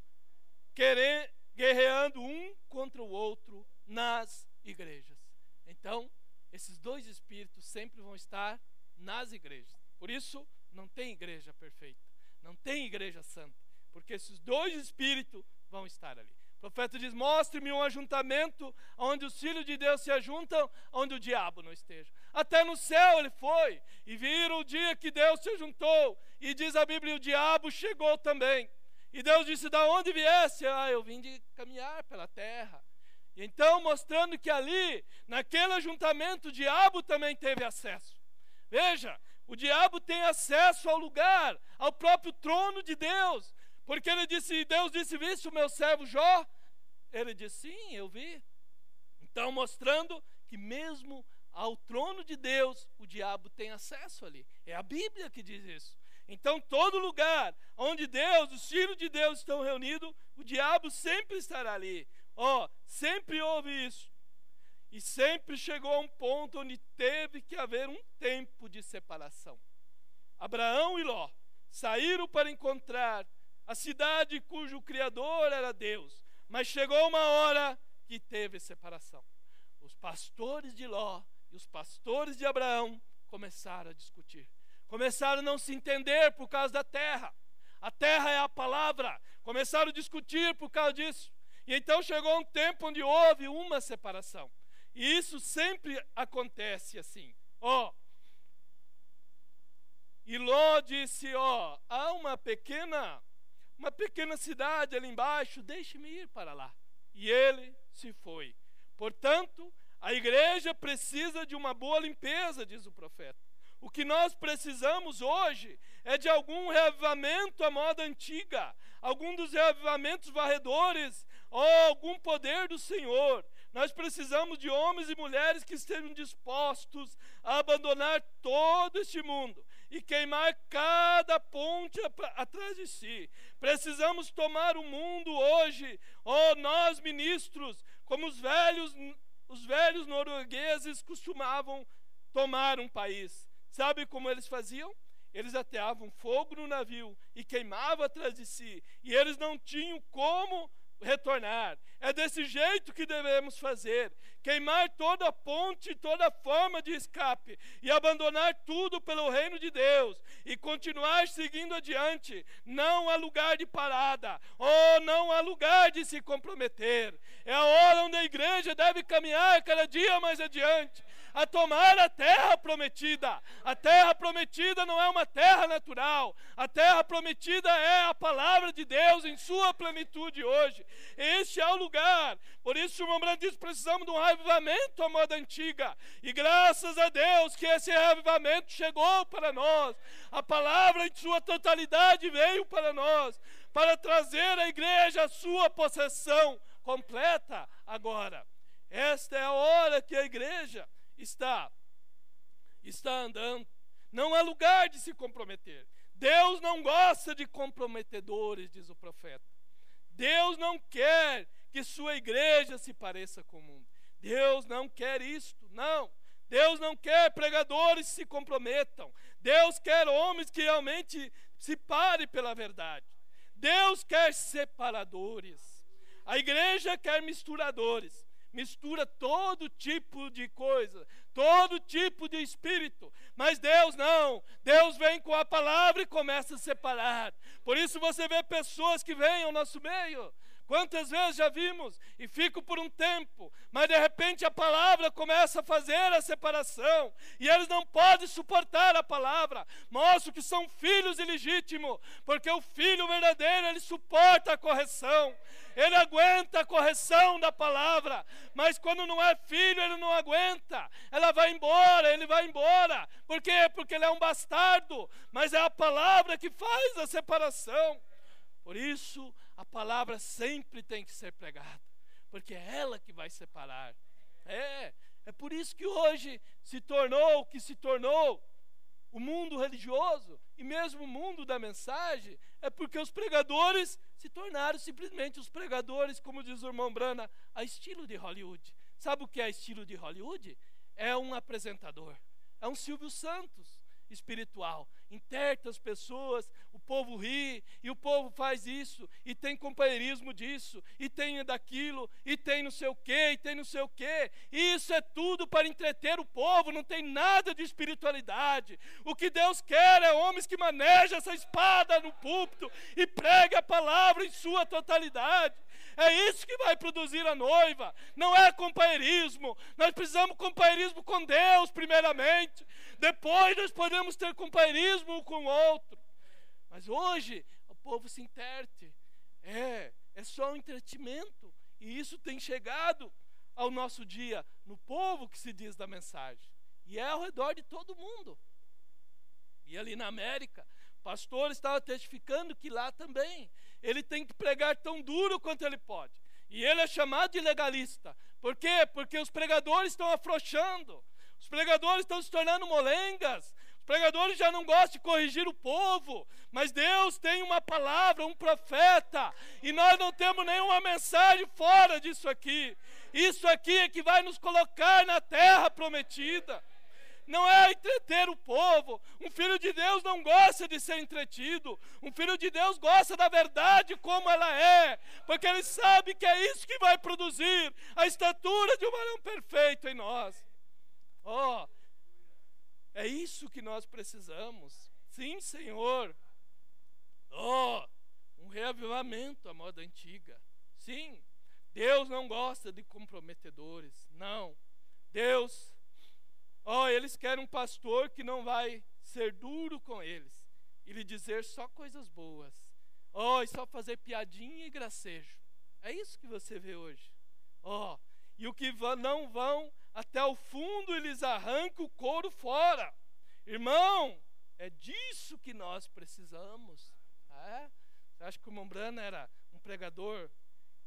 guerreando um contra o outro nas igrejas. Então, esses dois espíritos sempre vão estar nas igrejas. Por isso, não tem igreja perfeita. Não tem igreja santa. Porque esses dois espíritos vão estar ali. O profeta diz: mostre-me um ajuntamento onde os filhos de Deus se ajuntam, onde o diabo não esteja. Até no céu ele foi, e viram o dia que Deus se juntou, e diz a Bíblia: o diabo chegou também. E Deus disse: da onde viesse? Eu vim de caminhar pela terra. E então, mostrando que ali, naquele ajuntamento, o diabo também teve acesso. Veja, o diabo tem acesso ao lugar, ao próprio trono de Deus. Porque Deus disse: viste o meu servo Jó? Ele disse: sim, eu vi. Então, mostrando que mesmo ao trono de Deus, o diabo tem acesso ali. É a Bíblia que diz isso. Então, todo lugar onde Deus, os filhos de Deus estão reunidos, o diabo sempre estará ali. Sempre houve isso. E sempre chegou a um ponto onde teve que haver um tempo de separação. Abraão e Ló saíram para encontrar a cidade cujo Criador era Deus. Mas chegou uma hora que teve separação. Os pastores de Ló e os pastores de Abraão começaram a discutir. Começaram a não se entender por causa da terra. A terra é a palavra. Começaram a discutir por causa disso. E então chegou um tempo onde houve uma separação. E isso sempre acontece assim. E Ló disse, há uma pequena cidade ali embaixo, deixe-me ir para lá. E ele se foi. Portanto, a igreja precisa de uma boa limpeza, diz o profeta. O que nós precisamos hoje é de algum reavivamento à moda antiga, algum dos reavivamentos varredores, ou algum poder do Senhor. Nós precisamos de homens e mulheres que estejam dispostos a abandonar todo este mundo e queimar cada ponte atrás de si. Precisamos tomar o mundo hoje, nós ministros, como os velhos noruegueses costumavam tomar um país. Sabe como eles faziam? Eles ateavam fogo no navio e queimavam atrás de si. E eles não tinham como retornar. É desse jeito que devemos fazer. Queimar toda a ponte, toda a forma de escape. E abandonar tudo pelo reino de Deus. E continuar seguindo adiante. Não há lugar de parada. Não há lugar de se comprometer. É a hora onde a igreja deve caminhar cada dia mais adiante. A tomar a terra prometida. A terra prometida não é uma terra natural. A terra prometida é a palavra de Deus em sua plenitude hoje. Este é o lugar. Por isso o irmão Branco diz, precisamos de um reavivamento à moda antiga. E graças a Deus que esse reavivamento chegou para nós. A palavra em sua totalidade veio para nós, para trazer à igreja a sua possessão completa agora. Esta é a hora que a igreja está andando. Não há lugar de se comprometer. Deus não gosta de comprometedores, diz o profeta. Deus não quer que sua igreja se pareça com o mundo. Deus não quer isto, não. Deus não quer pregadores que se comprometam. Deus quer homens que realmente se parem pela verdade. Deus quer separadores. A igreja quer misturadores. Mistura todo tipo de coisa, todo tipo de espírito. Mas Deus não. Deus vem com a palavra e começa a separar. Por isso você vê pessoas que vêm ao nosso meio. Quantas vezes já vimos e ficam por um tempo, mas de repente a palavra começa a fazer a separação e eles não podem suportar a palavra. Mostram que são filhos ilegítimos, porque o filho verdadeiro, ele suporta a correção, ele aguenta a correção da palavra, mas quando não é filho, ele não aguenta, ele vai embora. Por quê? Porque ele é um bastardo, mas é a palavra que faz a separação. Por isso, a palavra sempre tem que ser pregada, porque é ela que vai separar. É por isso que hoje se tornou o que se tornou o mundo religioso e mesmo o mundo da mensagem, é porque os pregadores se tornaram simplesmente os pregadores, como diz o irmão Brana, a estilo de Hollywood. Sabe o que é estilo de Hollywood? É um apresentador, é um Silvio Santos espiritual, interta as pessoas, o povo ri, e o povo faz isso, e tem companheirismo disso, e tem daquilo, e tem não sei o quê, e tem não sei o quê. Isso é tudo para entreter o povo, não tem nada de espiritualidade. O que Deus quer é homens que manejam essa espada no púlpito e preguem a palavra em sua totalidade. É isso que vai produzir a noiva, não é companheirismo. Nós precisamos de companheirismo com Deus primeiramente, depois nós podemos ter companheirismo um com o outro. Mas hoje o povo se enterte, é só um entretenimento, e isso tem chegado ao nosso dia no povo que se diz da mensagem, e é ao redor de todo mundo. E ali na América, o pastor estava testificando que lá também ele tem que pregar tão duro quanto ele pode. E ele é chamado de legalista. Por quê? Porque os pregadores estão afrouxando. Os pregadores estão se tornando molengas. Os pregadores já não gostam de corrigir o povo. Mas Deus tem uma palavra, um profeta. E nós não temos nenhuma mensagem fora disso aqui. Isso aqui é que vai nos colocar na terra prometida. Não é entreter o povo. Um filho de Deus não gosta de ser entretido. Um filho de Deus gosta da verdade como ela é, porque ele sabe que é isso que vai produzir a estatura de um varão perfeito em nós. É isso que nós precisamos. Sim, Senhor. Um reavivamento à moda antiga. Sim, Deus não gosta de comprometedores. Não. Deus, eles querem um pastor que não vai ser duro com eles e lhe dizer só coisas boas. E só fazer piadinha e gracejo. É isso que você vê hoje. E o que não vão até o fundo, eles arrancam o couro fora. Irmão, é disso que nós precisamos. Você acha que o Mombrana era um pregador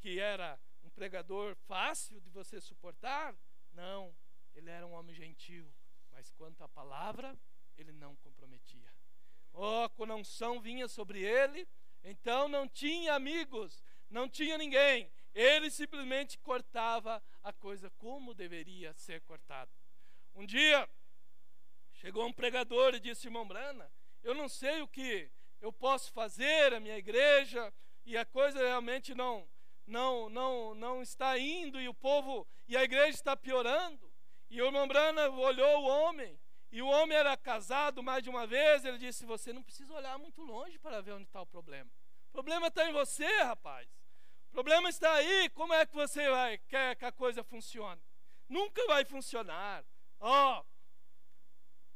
que era um pregador fácil de você suportar? Não, ele era um homem gentil, mas quanto à palavra, ele não comprometia. Quando a unção vinha sobre ele, então não tinha amigos, não tinha ninguém. Ele simplesmente cortava a coisa como deveria ser cortada. Um dia, chegou um pregador e disse: irmão Brana, eu não sei o que eu posso fazer, a minha igreja, e a coisa realmente não está indo, e o povo, e a igreja está piorando. E o irmão Brana olhou o homem, e o homem era casado mais de uma vez. Ele disse: você não precisa olhar muito longe para ver onde está o problema. O problema está em você, rapaz. O problema está aí. Como é que você quer que a coisa funcione? Nunca vai funcionar.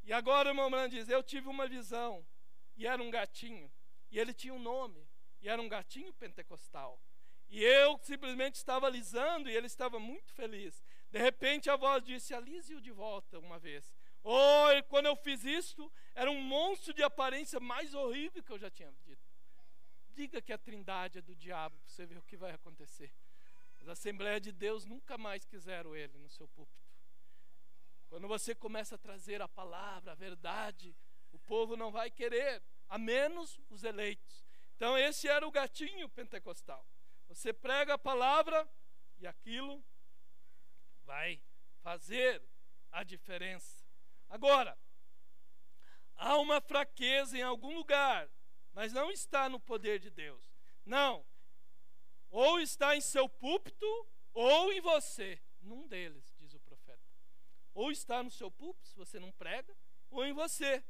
E agora o irmão Brana diz: eu tive uma visão, e era um gatinho, e ele tinha um nome, e era um gatinho pentecostal. E eu simplesmente estava alisando, e ele estava muito feliz. De repente a voz disse: alise-o de volta uma vez. E quando eu fiz isto, era um monstro de aparência mais horrível que eu já tinha dito. Diga que a trindade é do diabo, para você ver o que vai acontecer. As Assembleias de Deus nunca mais quiseram ele no seu púlpito. Quando você começa a trazer a palavra, a verdade, o povo não vai querer, a menos os eleitos. Então esse era o gatinho pentecostal. Você prega a palavra e aquilo vai fazer a diferença. Agora, há uma fraqueza em algum lugar, mas não está no poder de Deus. Não. Ou está em seu púlpito, ou em você. Num deles, diz o profeta. Ou está no seu púlpito, se você não prega, ou em você.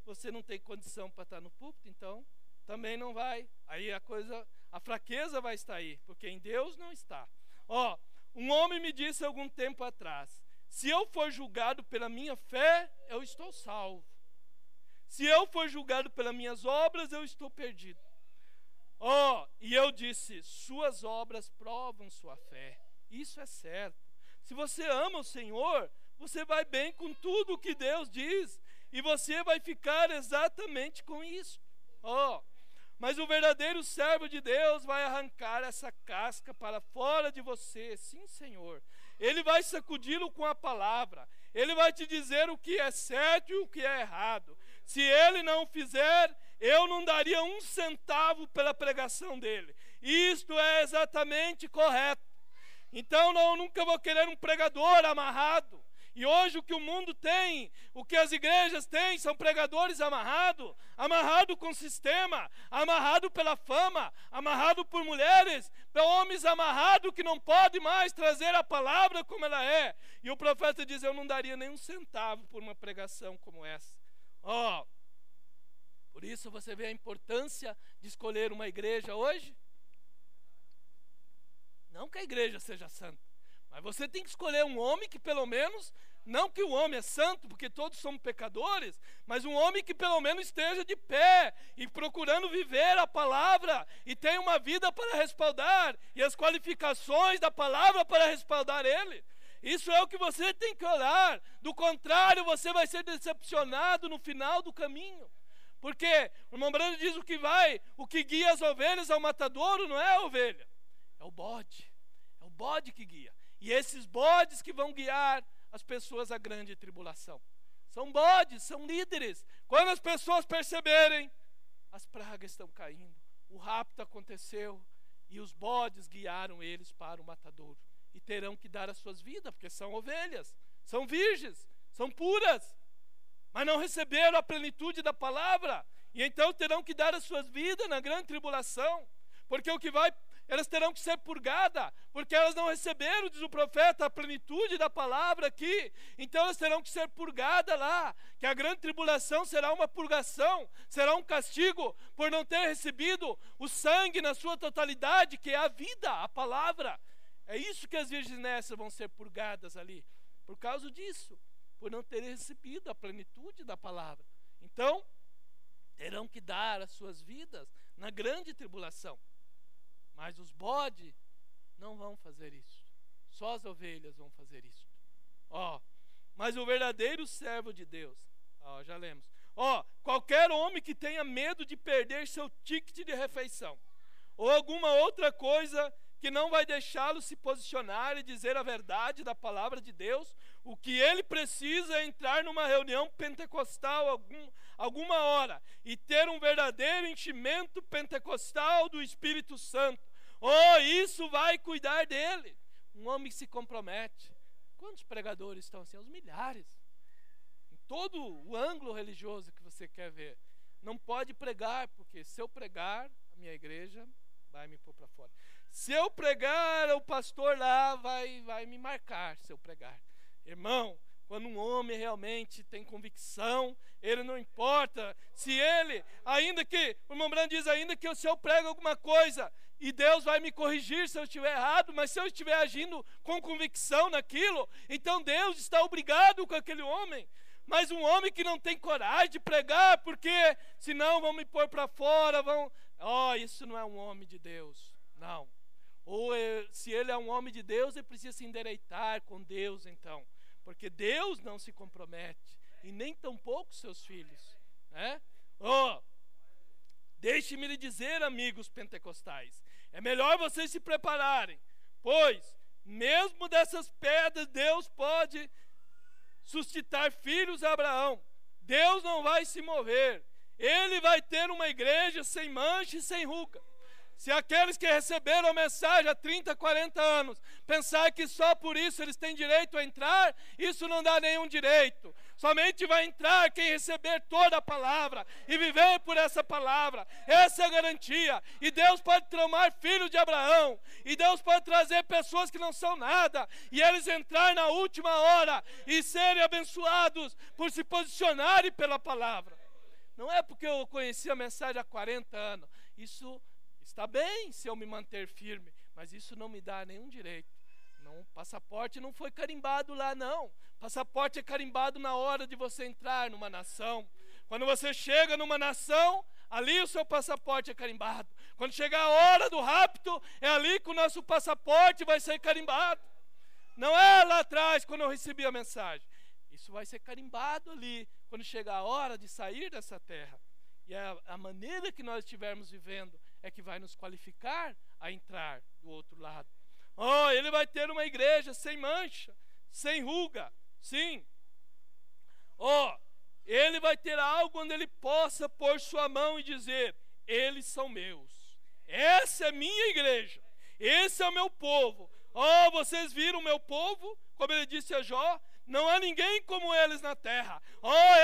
Você não tem condição para estar no púlpito, então também não vai. Aí a fraqueza vai estar aí, porque em Deus não está. Um homem me disse algum tempo atrás: se eu for julgado pela minha fé, eu estou salvo. Se eu for julgado pelas minhas obras, eu estou perdido. E eu disse: suas obras provam sua fé. Isso é certo. Se você ama o Senhor, você vai bem com tudo o que Deus diz, e você vai ficar exatamente com isso. Mas o verdadeiro servo de Deus vai arrancar essa casca para fora de você. Sim, Senhor. Ele vai sacudi-lo com a palavra. Ele vai te dizer o que é certo e o que é errado. Se ele não fizer, eu não daria 1 centavo pela pregação dele. Isto é exatamente correto. Então eu nunca vou querer um pregador amarrado. E hoje o que o mundo tem, o que as igrejas têm, são pregadores amarrados, amarrado com sistema, amarrado pela fama, amarrado por mulheres, homens amarrados que não podem mais trazer a palavra como ela é. E o profeta diz: eu não daria nem 1 centavo por uma pregação como essa. Por isso você vê a importância de escolher uma igreja hoje. Não que a igreja seja santa, mas você tem que escolher um homem que pelo menos, não que o homem é santo, porque todos somos pecadores, mas um homem que pelo menos esteja de pé e procurando viver a palavra e tenha uma vida para respaldar e as qualificações da palavra para respaldar ele. Isso é o que você tem que olhar. Do contrário, você vai ser decepcionado no final do caminho. Porque o irmão Brando diz: o que guia as ovelhas ao matadouro não é a ovelha, é o bode. É o bode que guia. E esses bodes que vão guiar as pessoas à grande tribulação. São bodes, são líderes. Quando as pessoas perceberem, as pragas estão caindo, o rapto aconteceu e os bodes guiaram eles para o matadouro. E terão que dar as suas vidas, porque são ovelhas, são virgens, são puras, mas não receberam a plenitude da palavra. E então terão que dar as suas vidas na grande tribulação, porque elas terão que ser purgadas, porque elas não receberam, diz o profeta, a plenitude da palavra aqui. Então elas terão que ser purgadas lá, que a grande tribulação será uma purgação, será um castigo por não ter recebido o sangue na sua totalidade, que é a vida, a palavra. É isso que as virgens nessas vão ser purgadas ali, por causa disso, por não terem recebido a plenitude da palavra. Então, terão que dar as suas vidas na grande tribulação. Mas os bodes não vão fazer isso. Só as ovelhas vão fazer isso. Mas o verdadeiro servo de Deus, já lemos. Qualquer homem que tenha medo de perder seu ticket de refeição, ou alguma outra coisa que não vai deixá-lo se posicionar e dizer a verdade da palavra de Deus, o que ele precisa é entrar numa reunião pentecostal alguma hora e ter um verdadeiro enchimento pentecostal do Espírito Santo. Isso vai cuidar dele. Um homem que se compromete. Quantos pregadores estão assim? Os milhares. Em todo o ângulo religioso que você quer ver. Não pode pregar, porque se eu pregar, a minha igreja vai me pôr para fora. Se eu pregar, o pastor lá vai me marcar se eu pregar. Irmão, quando um homem realmente tem convicção, ele não importa se ele, ainda que, o irmão Brando diz, ainda que se eu prego alguma coisa, e Deus vai me corrigir se eu estiver errado, mas se eu estiver agindo com convicção naquilo, então Deus está obrigado com aquele homem. Mas um homem que não tem coragem de pregar, porque senão vão me pôr para fora, isso não é um homem de Deus, não. Se ele é um homem de Deus, ele precisa se endireitar com Deus então, porque Deus não se compromete, e nem tampouco seus filhos, né? Deixe-me lhe dizer, amigos pentecostais, é melhor vocês se prepararem, pois mesmo dessas pedras Deus pode suscitar filhos a Abraão. Deus não vai se mover, ele vai ter uma igreja sem mancha e sem ruga. Se aqueles que receberam a mensagem há 30, 40 anos pensar que só por isso eles têm direito a entrar, isso não dá nenhum direito. Somente vai entrar quem receber toda a palavra e viver por essa palavra. Essa é a garantia. E Deus pode tomar filhos de Abraão, e Deus pode trazer pessoas que não são nada, e eles entrar na última hora e serem abençoados por se posicionarem pela palavra. Não é porque eu conheci a mensagem há 40 anos. Isso está bem se eu me manter firme, mas isso não me dá nenhum direito. Não, passaporte não foi carimbado lá, não. Passaporte é carimbado na hora de você entrar numa nação. Quando você chega numa nação, ali o seu passaporte é carimbado. Quando chegar a hora do rapto, é ali que o nosso passaporte vai ser carimbado. Não é lá atrás, quando eu recebi a mensagem. Isso vai ser carimbado ali, quando chegar a hora de sair dessa terra. E a maneira que nós estivermos vivendo é que vai nos qualificar a entrar do outro lado. Ele vai ter uma igreja sem mancha, sem ruga, sim. Ele vai ter algo onde ele possa pôr sua mão e dizer, eles são meus. Essa é minha igreja, esse é o meu povo. Vocês viram o meu povo? Como ele disse a Jó, não há ninguém como eles na terra.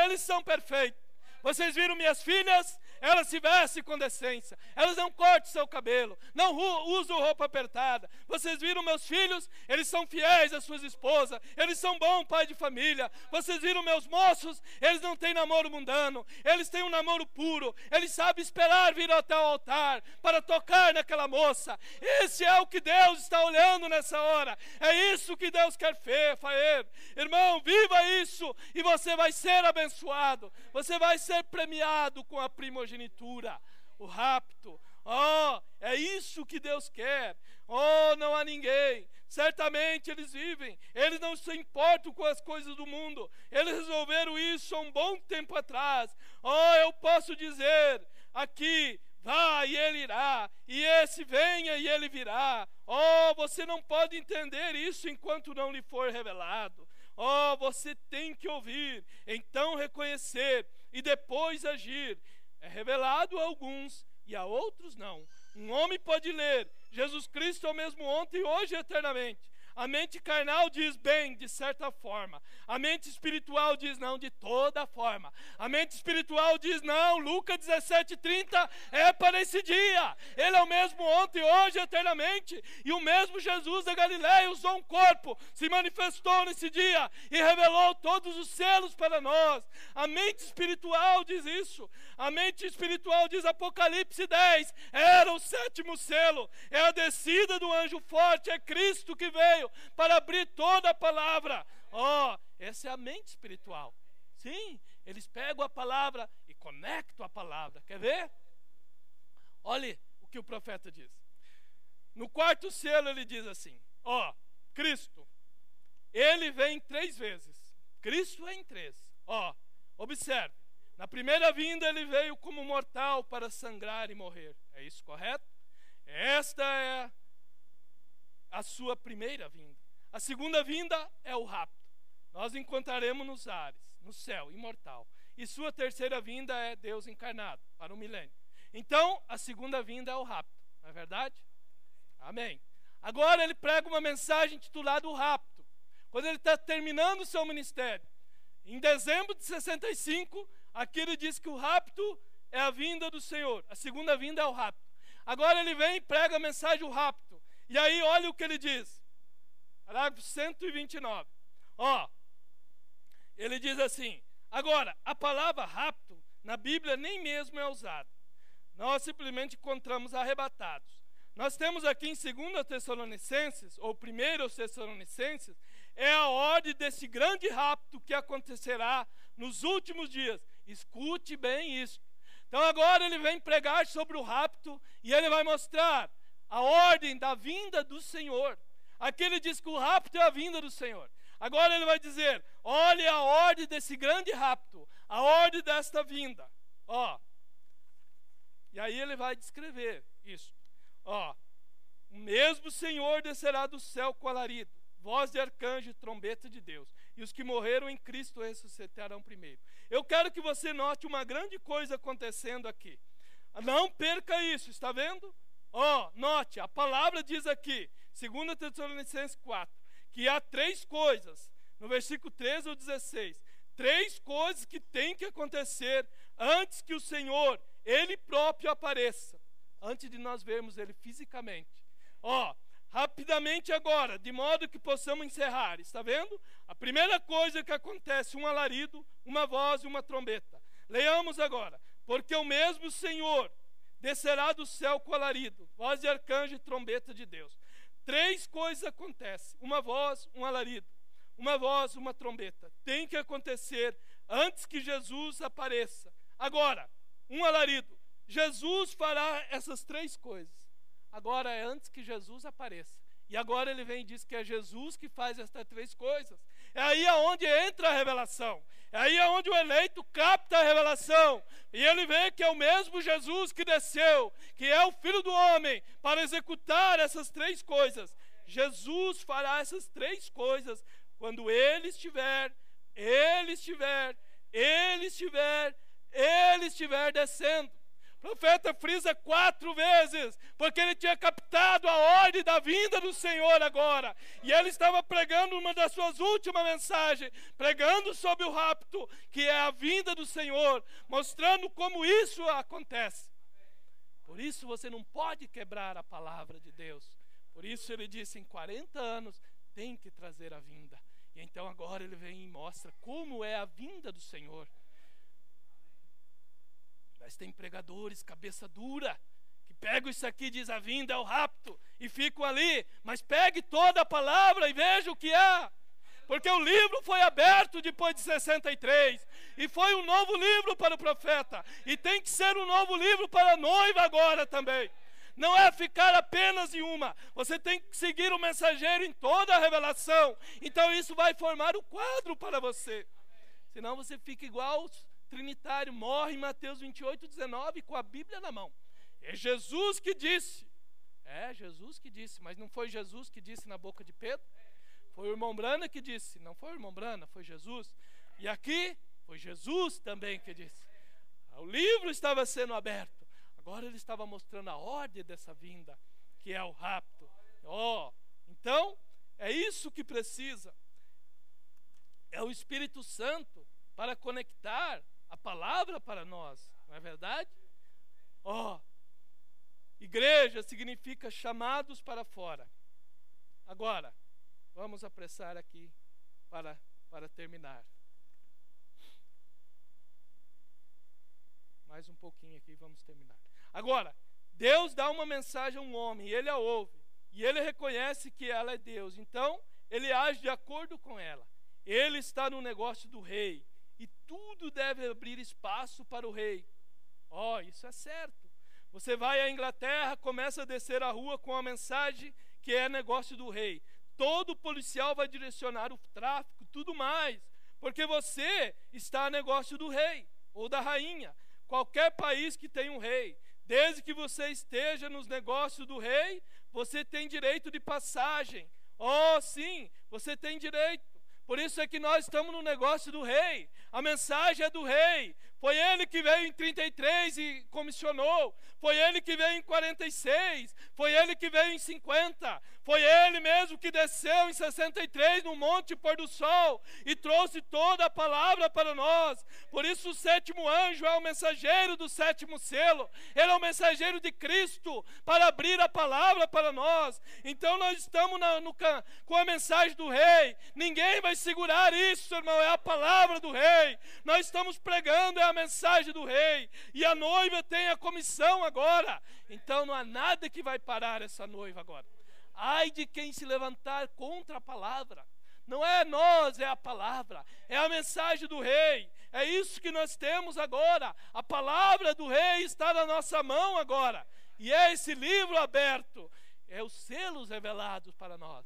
Eles são perfeitos. Vocês viram minhas filhas? Elas se vestem com decência, elas não cortam seu cabelo, não usam roupa apertada. Vocês viram meus filhos? Eles são fiéis às suas esposas, eles são bons pais de família. Vocês viram meus moços? Eles não têm namoro mundano, eles têm um namoro puro, eles sabem esperar vir até o altar para tocar naquela moça. Esse é o que Deus está olhando nessa hora, é isso que Deus quer fazer. Irmão, viva isso e você vai ser abençoado, você vai ser premiado com a primogenitura, o rapto. É isso que Deus quer. Não há ninguém. Certamente eles vivem, eles não se importam com as coisas do mundo. Eles resolveram isso há um bom tempo atrás. Eu posso dizer aqui, vá e ele irá, e esse venha e ele virá. Você não pode entender isso enquanto não lhe for revelado. Oh, você tem que ouvir, então reconhecer e depois agir. É revelado a alguns e a outros não. Um homem pode ler: Jesus Cristo é o mesmo ontem, hoje e eternamente. A mente carnal diz bem, de certa forma. A mente espiritual diz não, de toda forma. A mente espiritual diz não, Lucas 17:30 é para esse dia. Ele é o mesmo ontem, hoje e eternamente. E o mesmo Jesus da Galileia usou um corpo, se manifestou nesse dia e revelou todos os selos para nós. A mente espiritual diz isso. A mente espiritual diz, Apocalipse 10, era o 7º selo. É a descida do anjo forte, é Cristo que veio para abrir toda a palavra. Oh, essa é a mente espiritual. Sim, eles pegam a palavra e conectam a palavra. Quer ver? Olhe o que o profeta diz. No 4º selo ele diz assim: ó, Cristo, ele vem 3 vezes. Cristo é em 3. Ó, observe. Na primeira vinda ele veio como mortal para sangrar e morrer. É isso correto? Esta é a sua primeira vinda. A segunda vinda é o rapto. Nós encontraremos nos ares, no céu, imortal. E sua terceira vinda é Deus encarnado, para o milênio. Então, a segunda vinda é o rapto. Não é verdade? Amém. Agora ele prega uma mensagem intitulada O Rapto. Quando ele está terminando o seu ministério. Em dezembro de 65, aqui ele diz que o rapto é a vinda do Senhor. A segunda vinda é o rapto. Agora ele vem e prega a mensagem o rapto. E aí olha o que ele diz. Parágrafo 129. Ó, ele diz assim: agora, a palavra rapto na Bíblia nem mesmo é usada. Nós simplesmente encontramos arrebatados. Nós temos aqui em 2 Tessalonicenses, ou 1 Tessalonicenses, é a ordem desse grande rapto que acontecerá nos últimos dias. Escute bem isso. Então agora ele vem pregar sobre o rapto e ele vai mostrar a ordem da vinda do Senhor. Aqui ele diz que o rapto é a vinda do Senhor. Agora ele vai dizer: olhe a ordem desse grande rapto, a ordem desta vinda. Ó. E aí ele vai descrever isso. Ó. O mesmo Senhor descerá do céu com alarido, voz de arcanjo e trombeta de Deus. E os que morreram em Cristo ressuscitarão primeiro. Eu quero que você note uma grande coisa acontecendo aqui. Não perca isso, está vendo? Ó, note, a palavra diz aqui, 2 Tessalonicenses 4, que há 3 coisas, no versículo 13 ao 16, 3 coisas que têm que acontecer antes que o Senhor, Ele próprio apareça, antes de nós vermos Ele fisicamente. Ó, rapidamente agora, de modo que possamos encerrar, está vendo? A primeira coisa que acontece, um alarido, uma voz e uma trombeta. Leiamos agora: porque o mesmo Senhor descerá do céu com alarido, voz de arcanjo e trombeta de Deus. 3 coisas acontecem: uma voz, um alarido, uma voz, uma trombeta. Tem que acontecer antes que Jesus apareça. Agora, um alarido. Jesus fará essas 3 coisas. Agora é antes que Jesus apareça. E agora ele vem e diz que é Jesus que faz estas 3 coisas. É aí aonde entra a revelação. É aí aonde o eleito capta a revelação. E ele vê que é o mesmo Jesus que desceu, que é o Filho do Homem, para executar essas 3 coisas. Jesus fará essas 3 coisas quando Ele estiver descendo. O profeta frisa 4 vezes, porque ele tinha captado a ordem da vinda do Senhor agora. E ele estava pregando uma das suas últimas mensagens, pregando sobre o rapto, que é a vinda do Senhor, mostrando como isso acontece. Por isso você não pode quebrar a palavra de Deus. Por isso ele disse, em 40 anos tem que trazer a vinda. E então agora ele vem e mostra como é a vinda do Senhor. Mas tem pregadores, cabeça dura, que pegam isso aqui e dizem: a vinda é o rapto, e ficam ali. Mas pegue toda a palavra e veja o que há. Porque o livro foi aberto depois de 63, e foi um novo livro para o profeta, e tem que ser um novo livro para a noiva agora também. Não é ficar apenas em uma, você tem que seguir o mensageiro em toda a revelação. Então isso vai formar o quadro para você. Senão você fica igual trinitário, morre em Mateus 28, 19, com a Bíblia na mão. É Jesus que disse. É Jesus que disse, mas não foi Jesus que disse na boca de Pedro? Foi o irmão Brana que disse, não foi o irmão Brana, foi Jesus. E aqui foi Jesus também que disse. O livro estava sendo aberto. Agora ele estava mostrando a ordem dessa vinda, que é o rapto. Então, é isso que precisa. É o Espírito Santo para conectar a palavra para nós. Não é verdade? Igreja significa chamados para fora. Agora, vamos apressar aqui para terminar. Mais um pouquinho aqui, vamos terminar. Agora, Deus dá uma mensagem a um homem, e ele a ouve, e ele reconhece que ela é Deus. Então, ele age de acordo com ela. Ele está no negócio do rei, e tudo deve abrir espaço para o rei. Isso é certo. Você vai à Inglaterra, começa a descer a rua com a mensagem que é negócio do rei. Todo policial vai direcionar o tráfico, tudo mais, porque você está a negócio do rei ou da rainha. Qualquer país que tenha um rei, desde que você esteja nos negócios do rei, você tem direito de passagem. Sim, você tem direito. Por isso é que nós estamos no negócio do rei. A mensagem é do rei. Foi ele que veio em 33 e comissionou. Foi ele que veio em 46. Foi ele que veio em 50. Foi ele mesmo que desceu em 63 no Monte Pôr do Sol e trouxe toda a palavra para nós. Por isso o sétimo anjo é o mensageiro do sétimo selo. Ele é o mensageiro de Cristo para abrir a palavra para nós. Então nós estamos com a mensagem do rei. Ninguém vai segurar isso, irmão. É a palavra do rei. Nós estamos pregando, é a mensagem do rei. E a noiva tem a comissão agora. Então não há nada que vai parar essa noiva agora. Ai de quem se levantar contra a palavra. Não é nós, é a palavra. É a mensagem do rei. É isso que nós temos agora. A palavra do rei está na nossa mão agora. E é esse livro aberto. É os selos revelados para nós.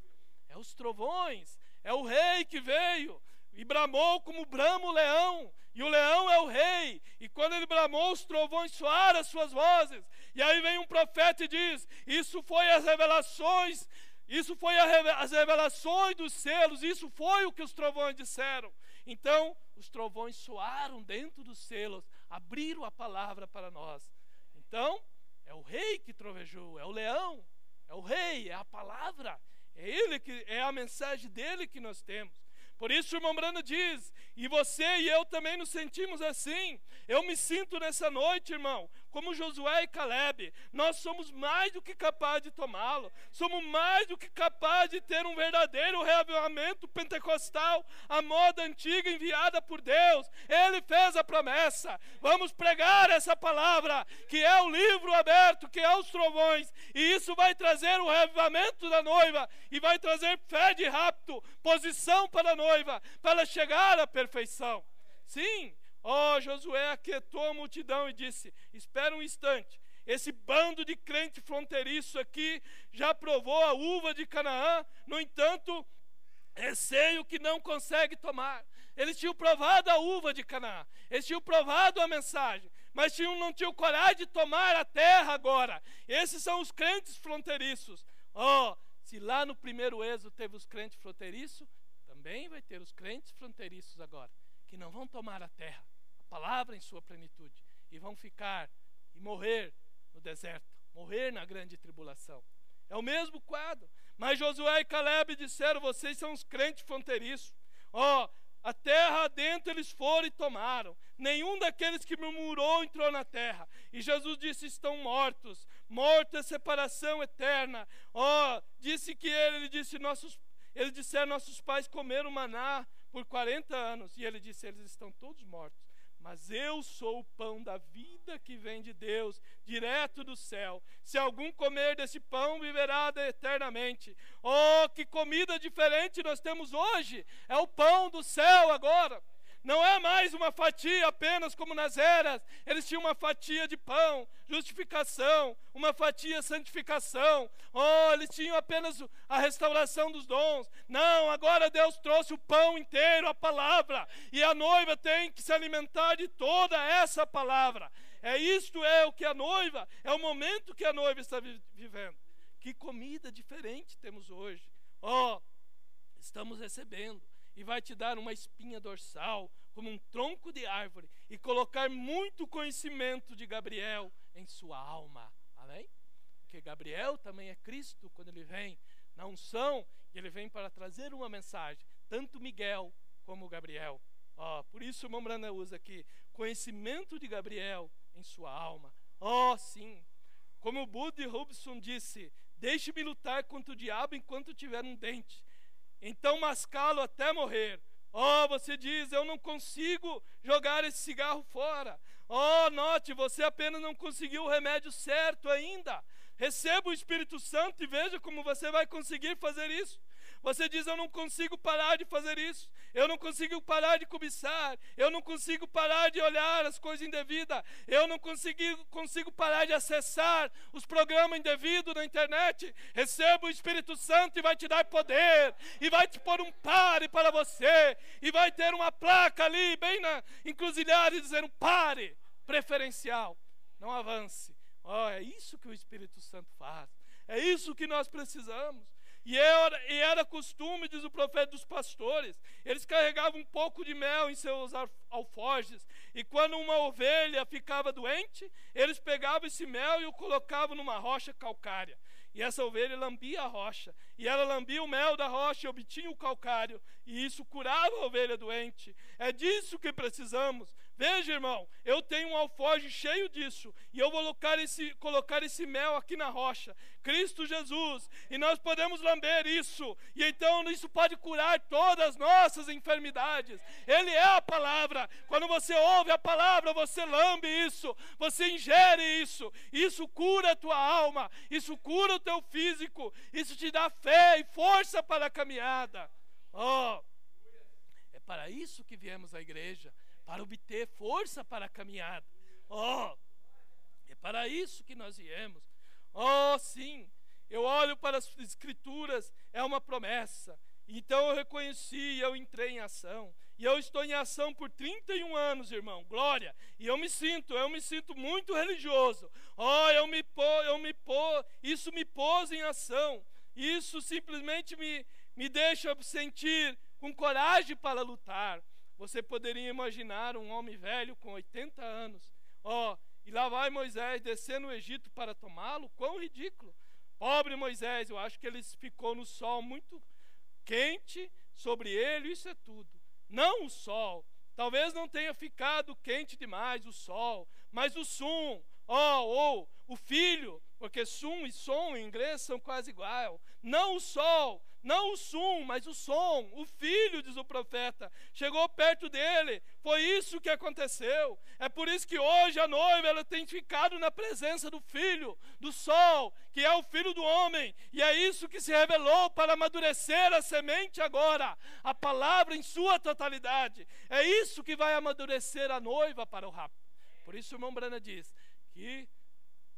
É os trovões. É o rei que veio e bramou como brama o leão. E o leão é o rei. E quando ele bramou, os trovões soaram as suas vozes. E aí vem um profeta e diz: isso foi as revelações, as revelações dos selos, isso foi o que os trovões disseram. Então, os trovões soaram dentro dos selos, abriram a palavra para nós. Então, é o rei que trovejou, é o leão, é o rei, é a palavra, é ele que é a mensagem dele que nós temos. Por isso o irmão Brano diz, e você e eu também nos sentimos assim. Eu me sinto nessa noite, irmão, como Josué e Caleb. Nós somos mais do que capazes de tomá-lo. Somos mais do que capazes de ter um verdadeiro reavivamento pentecostal, a moda antiga enviada por Deus. Ele fez a promessa. Vamos pregar essa palavra, que é o livro aberto, que é os trovões. E isso vai trazer o reavivamento da noiva, e vai trazer fé de rapto, posição para a noiva, para ela chegar à perfeição. Sim. Josué aquietou a multidão e disse: espera um instante, esse bando de crente fronteiriço aqui já provou a uva de Canaã, no entanto, receio que não consegue tomar. Eles tinham provado a uva de Canaã, eles tinham provado a mensagem, mas não tinham coragem de tomar a terra agora. Esses são os crentes fronteiriços. Se lá no primeiro Êxodo teve os crentes fronteiriços, também vai ter os crentes fronteiriços agora, que não vão tomar a terra, a palavra em sua plenitude, e vão ficar e morrer no deserto, morrer na grande tribulação. É o mesmo quadro. Mas Josué e Caleb disseram: vocês são os crentes fronteiriços. A terra adentro eles foram e tomaram. Nenhum daqueles que murmurou entrou na terra. E Jesus disse: estão mortos. Morto é separação eterna. Eles disseram: nossos pais comeram maná por 40 anos. E ele disse: eles estão todos mortos. Mas eu sou o pão da vida que vem de Deus, direto do céu. Se algum comer desse pão, viverá eternamente. Que comida diferente nós temos hoje. É o pão do céu agora. Não é mais uma fatia apenas como nas eras. Eles tinham uma fatia de pão, justificação, uma fatia santificação. Eles tinham apenas a restauração dos dons. Não, agora Deus trouxe o pão inteiro, a palavra. E a noiva tem que se alimentar de toda essa palavra. Isto é o que a noiva, é o momento que a noiva está vivendo. Que comida diferente temos hoje. estamos recebendo, e vai te dar uma espinha dorsal, como um tronco de árvore, e colocar muito conhecimento de Gabriel em sua alma. Amém? Porque Gabriel também é Cristo quando ele vem na unção, e ele vem para trazer uma mensagem, tanto Miguel como Gabriel. Por isso o irmão Brana usa aqui, conhecimento de Gabriel em sua alma. Sim, como o Buddy Robson disse, deixe-me lutar contra o diabo enquanto tiver um dente, então mascá-lo até morrer. Você diz, eu não consigo jogar esse cigarro fora. Note, você apenas não conseguiu o remédio certo ainda. Receba o Espírito Santo e veja como você vai conseguir fazer isso. Você diz, eu não consigo parar de fazer isso, eu não consigo parar de cobiçar, eu não consigo parar de olhar as coisas indevidas, eu não consigo parar de acessar os programas indevidos na internet. Receba o Espírito Santo e vai te dar poder, e vai te pôr um pare para você, e vai ter uma placa ali, bem na encruzilhada, dizendo pare, preferencial, não avance. É isso que o Espírito Santo faz, é isso que nós precisamos. E era costume, diz o profeta, dos pastores, eles carregavam um pouco de mel em seus alforjes, e quando uma ovelha ficava doente, eles pegavam esse mel e o colocavam numa rocha calcária, e essa ovelha lambia a rocha, e ela lambia o mel da rocha e obtinha o calcário, e isso curava a ovelha doente. É disso que precisamos. Veja, irmão, eu tenho um alforje cheio disso, e eu vou colocar esse mel aqui na rocha, Cristo Jesus, e nós podemos lamber isso, e então isso pode curar todas as nossas enfermidades. Ele é a palavra. Quando você ouve a palavra, você lambe isso, você ingere isso cura a tua alma, isso cura o teu físico, isso te dá fé e força para a caminhada. É para isso que viemos à igreja, para obter força para a caminhada. É para isso que nós viemos. Sim, eu olho para as Escrituras, é uma promessa. Então eu reconheci e eu entrei em ação. E eu estou em ação por 31 anos, irmão, glória. E eu me sinto muito religioso. Isso me pôs em ação. Isso simplesmente me deixa sentir com coragem para lutar. Você poderia imaginar um homem velho com 80 anos, e lá vai Moisés descer no Egito para tomá-lo? Quão ridículo! Pobre Moisés, eu acho que ele ficou no sol muito quente sobre ele, isso é tudo. Não o sol, talvez não tenha ficado quente demais o sol, mas o som, ou o filho, porque sum e som em inglês são quase igual. Não o sol, não o som, mas o som, o filho, diz o profeta, chegou perto dele. Foi isso que aconteceu. É por isso que hoje a noiva ela tem ficado na presença do filho, do sol, que é o filho do homem. E é isso que se revelou para amadurecer a semente agora, a palavra em sua totalidade. É isso que vai amadurecer a noiva para o rapto. Por isso o irmão Brana diz que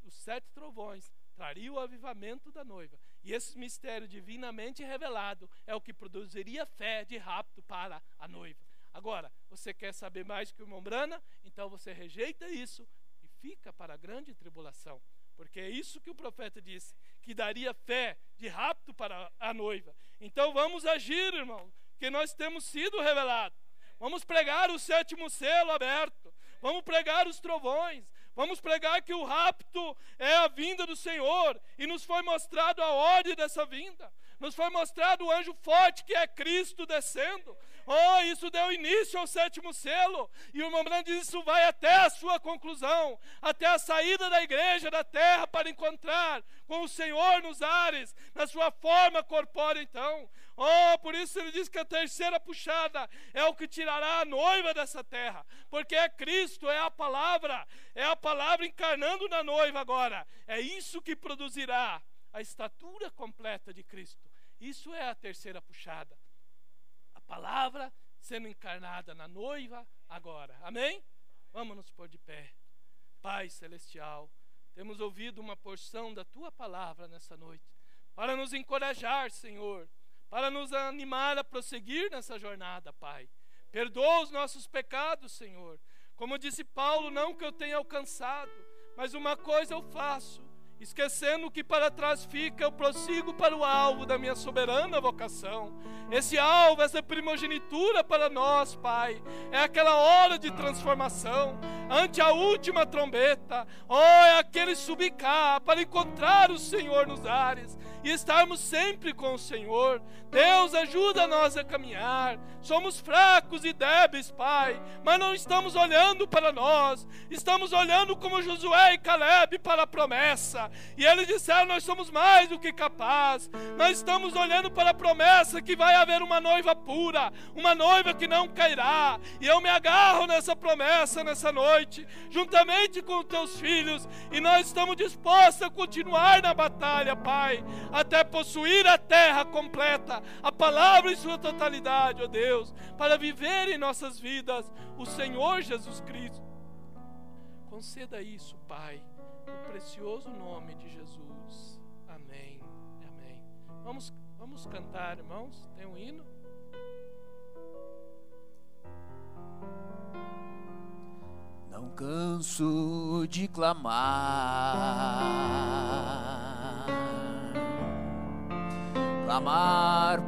os 7 trovões trariam o avivamento da noiva. E esse mistério divinamente revelado é o que produziria fé de rapto para a noiva. Agora, você quer saber mais que o irmão Brana? Então você rejeita isso e fica para a grande tribulação. Porque é isso que o profeta disse, que daria fé de rapto para a noiva. Então vamos agir, irmão, que nós temos sido revelados. Vamos pregar o 7º selo aberto. Vamos pregar os trovões. Vamos pregar que o rapto é a vinda do Senhor. E nos foi mostrado a ordem dessa vinda. Nos foi mostrado o anjo forte que é Cristo descendo. Isso deu início ao 7º selo. E o irmão Brana diz, isso vai até a sua conclusão, até a saída da igreja da terra para encontrar com o Senhor nos ares, na sua forma corpórea então. Por isso ele diz que a terceira puxada é o que tirará a noiva dessa terra, porque é Cristo, é a palavra encarnando na noiva agora. É isso que produzirá a estatura completa de Cristo. Isso é a terceira puxada. A palavra sendo encarnada na noiva agora. Amém? Vamos nos pôr de pé. Pai Celestial, temos ouvido uma porção da Tua palavra nessa noite, para nos encorajar, Senhor, para nos animar a prosseguir nessa jornada, Pai. Perdoa os nossos pecados, Senhor. Como disse Paulo, não que eu tenha alcançado, mas uma coisa eu faço, esquecendo que para trás fica, eu prossigo para o alvo da minha soberana vocação. Esse alvo, essa primogenitura para nós, Pai, é aquela hora de transformação, ante a última trombeta, é aquele subir cá, para encontrar o Senhor nos ares, e estarmos sempre com o Senhor. Deus, ajuda nós a caminhar. Somos fracos e débeis, Pai, mas não estamos olhando para nós, estamos olhando como Josué e Caleb para a promessa, e eles disseram: nós somos mais do que capazes. Nós estamos olhando para a promessa que vai haver uma noiva pura, uma noiva que não cairá, e eu me agarro nessa promessa nessa noite, juntamente com os teus filhos, e nós estamos dispostos a continuar na batalha, Pai, até possuir a terra completa, a palavra em sua totalidade, ó Deus, para viver em nossas vidas o Senhor Jesus Cristo. Conceda isso, Pai, no precioso nome de Jesus. Amém. Amém. Vamos cantar, irmãos. Tem um hino? Não canso de clamar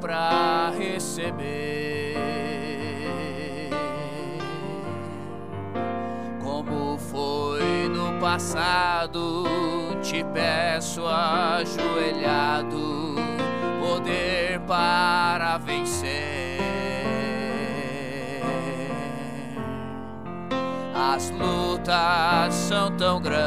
para receber, como foi no passado. Te peço ajoelhado poder para vencer. As lutas são tão grandes,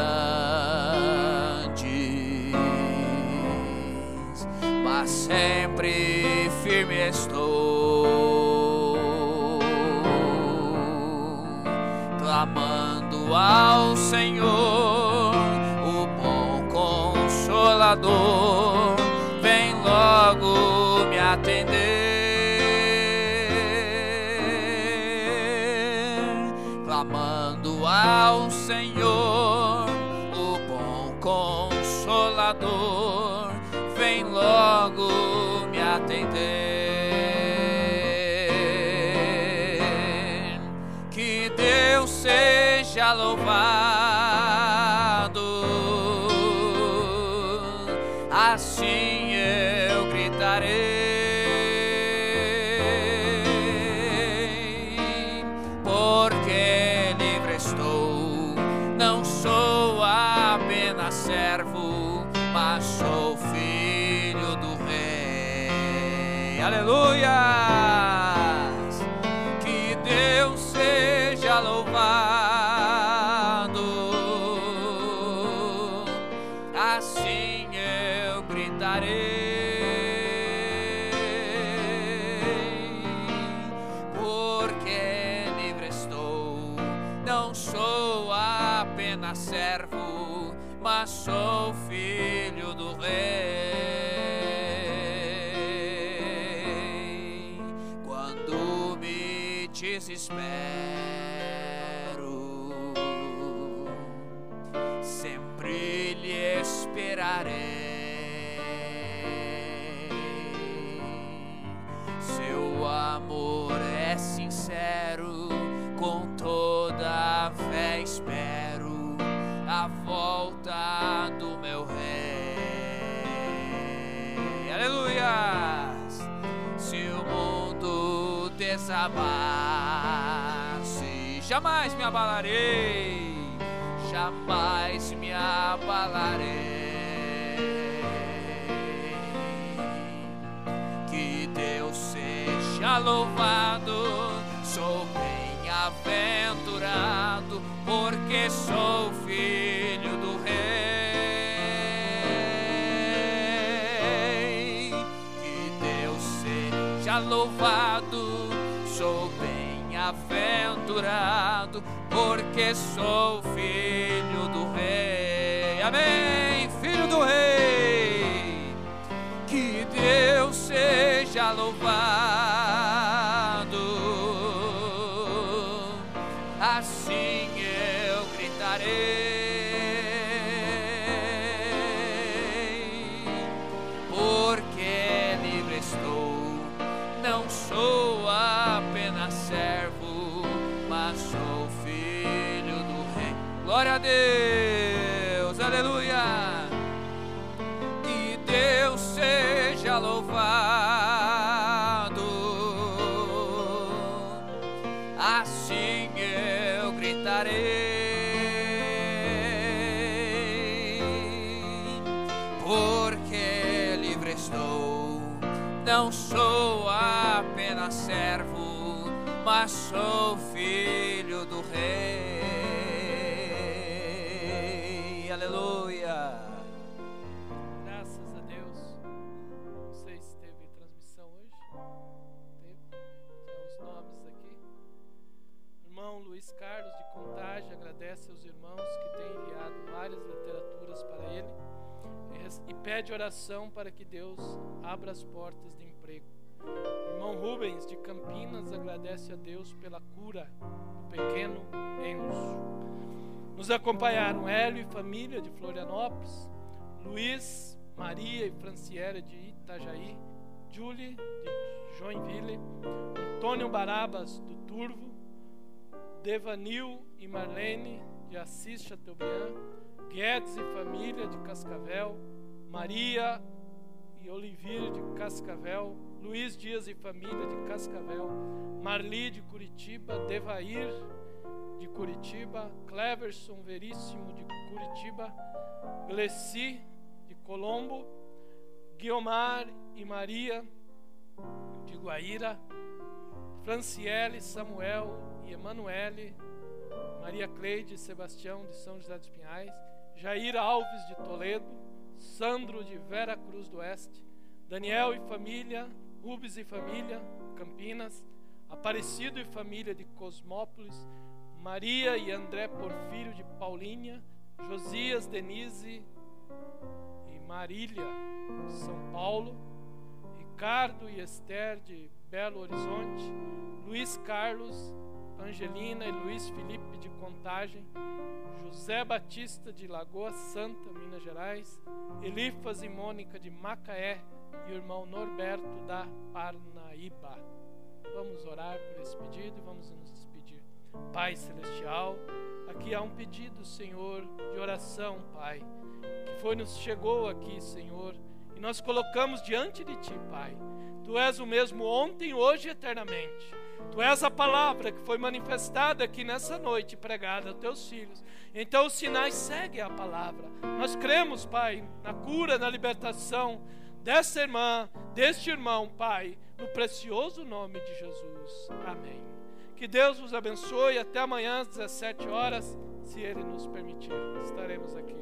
mas sempre firme estou, clamando ao Senhor, o bom Consolador, vem logo me atender, clamando ao Senhor, o bom Consolador, vem logo me atender. Que Deus seja louvado, assim eu gritarei, porque livre estou, não sou apenas servo, mas sou filho do Rei. Aleluia! Que Deus seja louvado, assim eu gritarei, porque livre estou, não sou apenas servo, mas sou filho do Rei. Quando me desespero, sempre lhe esperarei. Seu amor é sincero, com toda a fé espero a volta do meu Rei. Aleluias! Se o mundo desabasse, jamais me abalarei, jamais me abalarei. Que Deus seja louvado, sou bem-aventurado, porque sou filho do Rei. Que Deus seja louvado, sou bem-aventurado, porque sou filho do Rei. Amém, filho do Rei. Que Deus seja louvado, assim eu gritarei, porque livre estou, não sou apenas servo, mas sou filho do Rei. Glória a Deus, aleluia. assim eu gritarei, porque livre estou, não sou apenas servo, mas sou filho do Rei. Aleluia. Graças a Deus. Não sei se teve transmissão hoje. Teve. Tem os nomes aqui. Irmão Luiz Carlos de Contagem agradece aos irmãos que têm enviado várias literaturas para ele e pede oração para que Deus abra as portas de emprego. Irmão Rubens de Campinas agradece a Deus pela cura do pequeno Enzo. Nos acompanharam Hélio e família de Florianópolis, Luiz, Maria e Franciele de Itajaí, Julie de Joinville, Antônio Barabas do Turvo, Devanil e Marlene de Assis Chateaubriand, Guedes e família de Cascavel, Maria e Olivir de Cascavel, Luiz Dias e família de Cascavel, Marli de Curitiba, Devair de Curitiba, Cleverson Veríssimo de Curitiba, Gleci de Colombo, Guiomar e Maria de Guaíra, Franciele, Samuel e Emanuele, Maria Cleide e Sebastião de São José dos Pinhais, Jair Alves de Toledo, Sandro de Vera Cruz do Oeste, Daniel e família, Rubens e família, Campinas, Aparecido e família de Cosmópolis, Maria e André Porfírio de Paulínia, Josias, Denise e Marília de São Paulo, Ricardo e Esther de Belo Horizonte, Luiz Carlos, Angelina e Luiz Felipe de Contagem, José Batista de Lagoa Santa, Minas Gerais, Elifas e Mônica de Macaé e o irmão Norberto da Parnaíba. Vamos orar por esse pedido e vamos nos despedir. Pai Celestial, aqui há um pedido, Senhor, de oração, Pai, que nos chegou aqui, Senhor, e nós colocamos diante de Ti, Pai. Tu és o mesmo ontem, hoje e eternamente. Tu és a palavra que foi manifestada aqui nessa noite, pregada aos Teus filhos. Então os sinais seguem a palavra. Nós cremos, Pai, na cura, na libertação dessa irmã, deste irmão, Pai, no precioso nome de Jesus. Amém. Que Deus vos abençoe. Até amanhã às 17 horas, se Ele nos permitir. Estaremos aqui.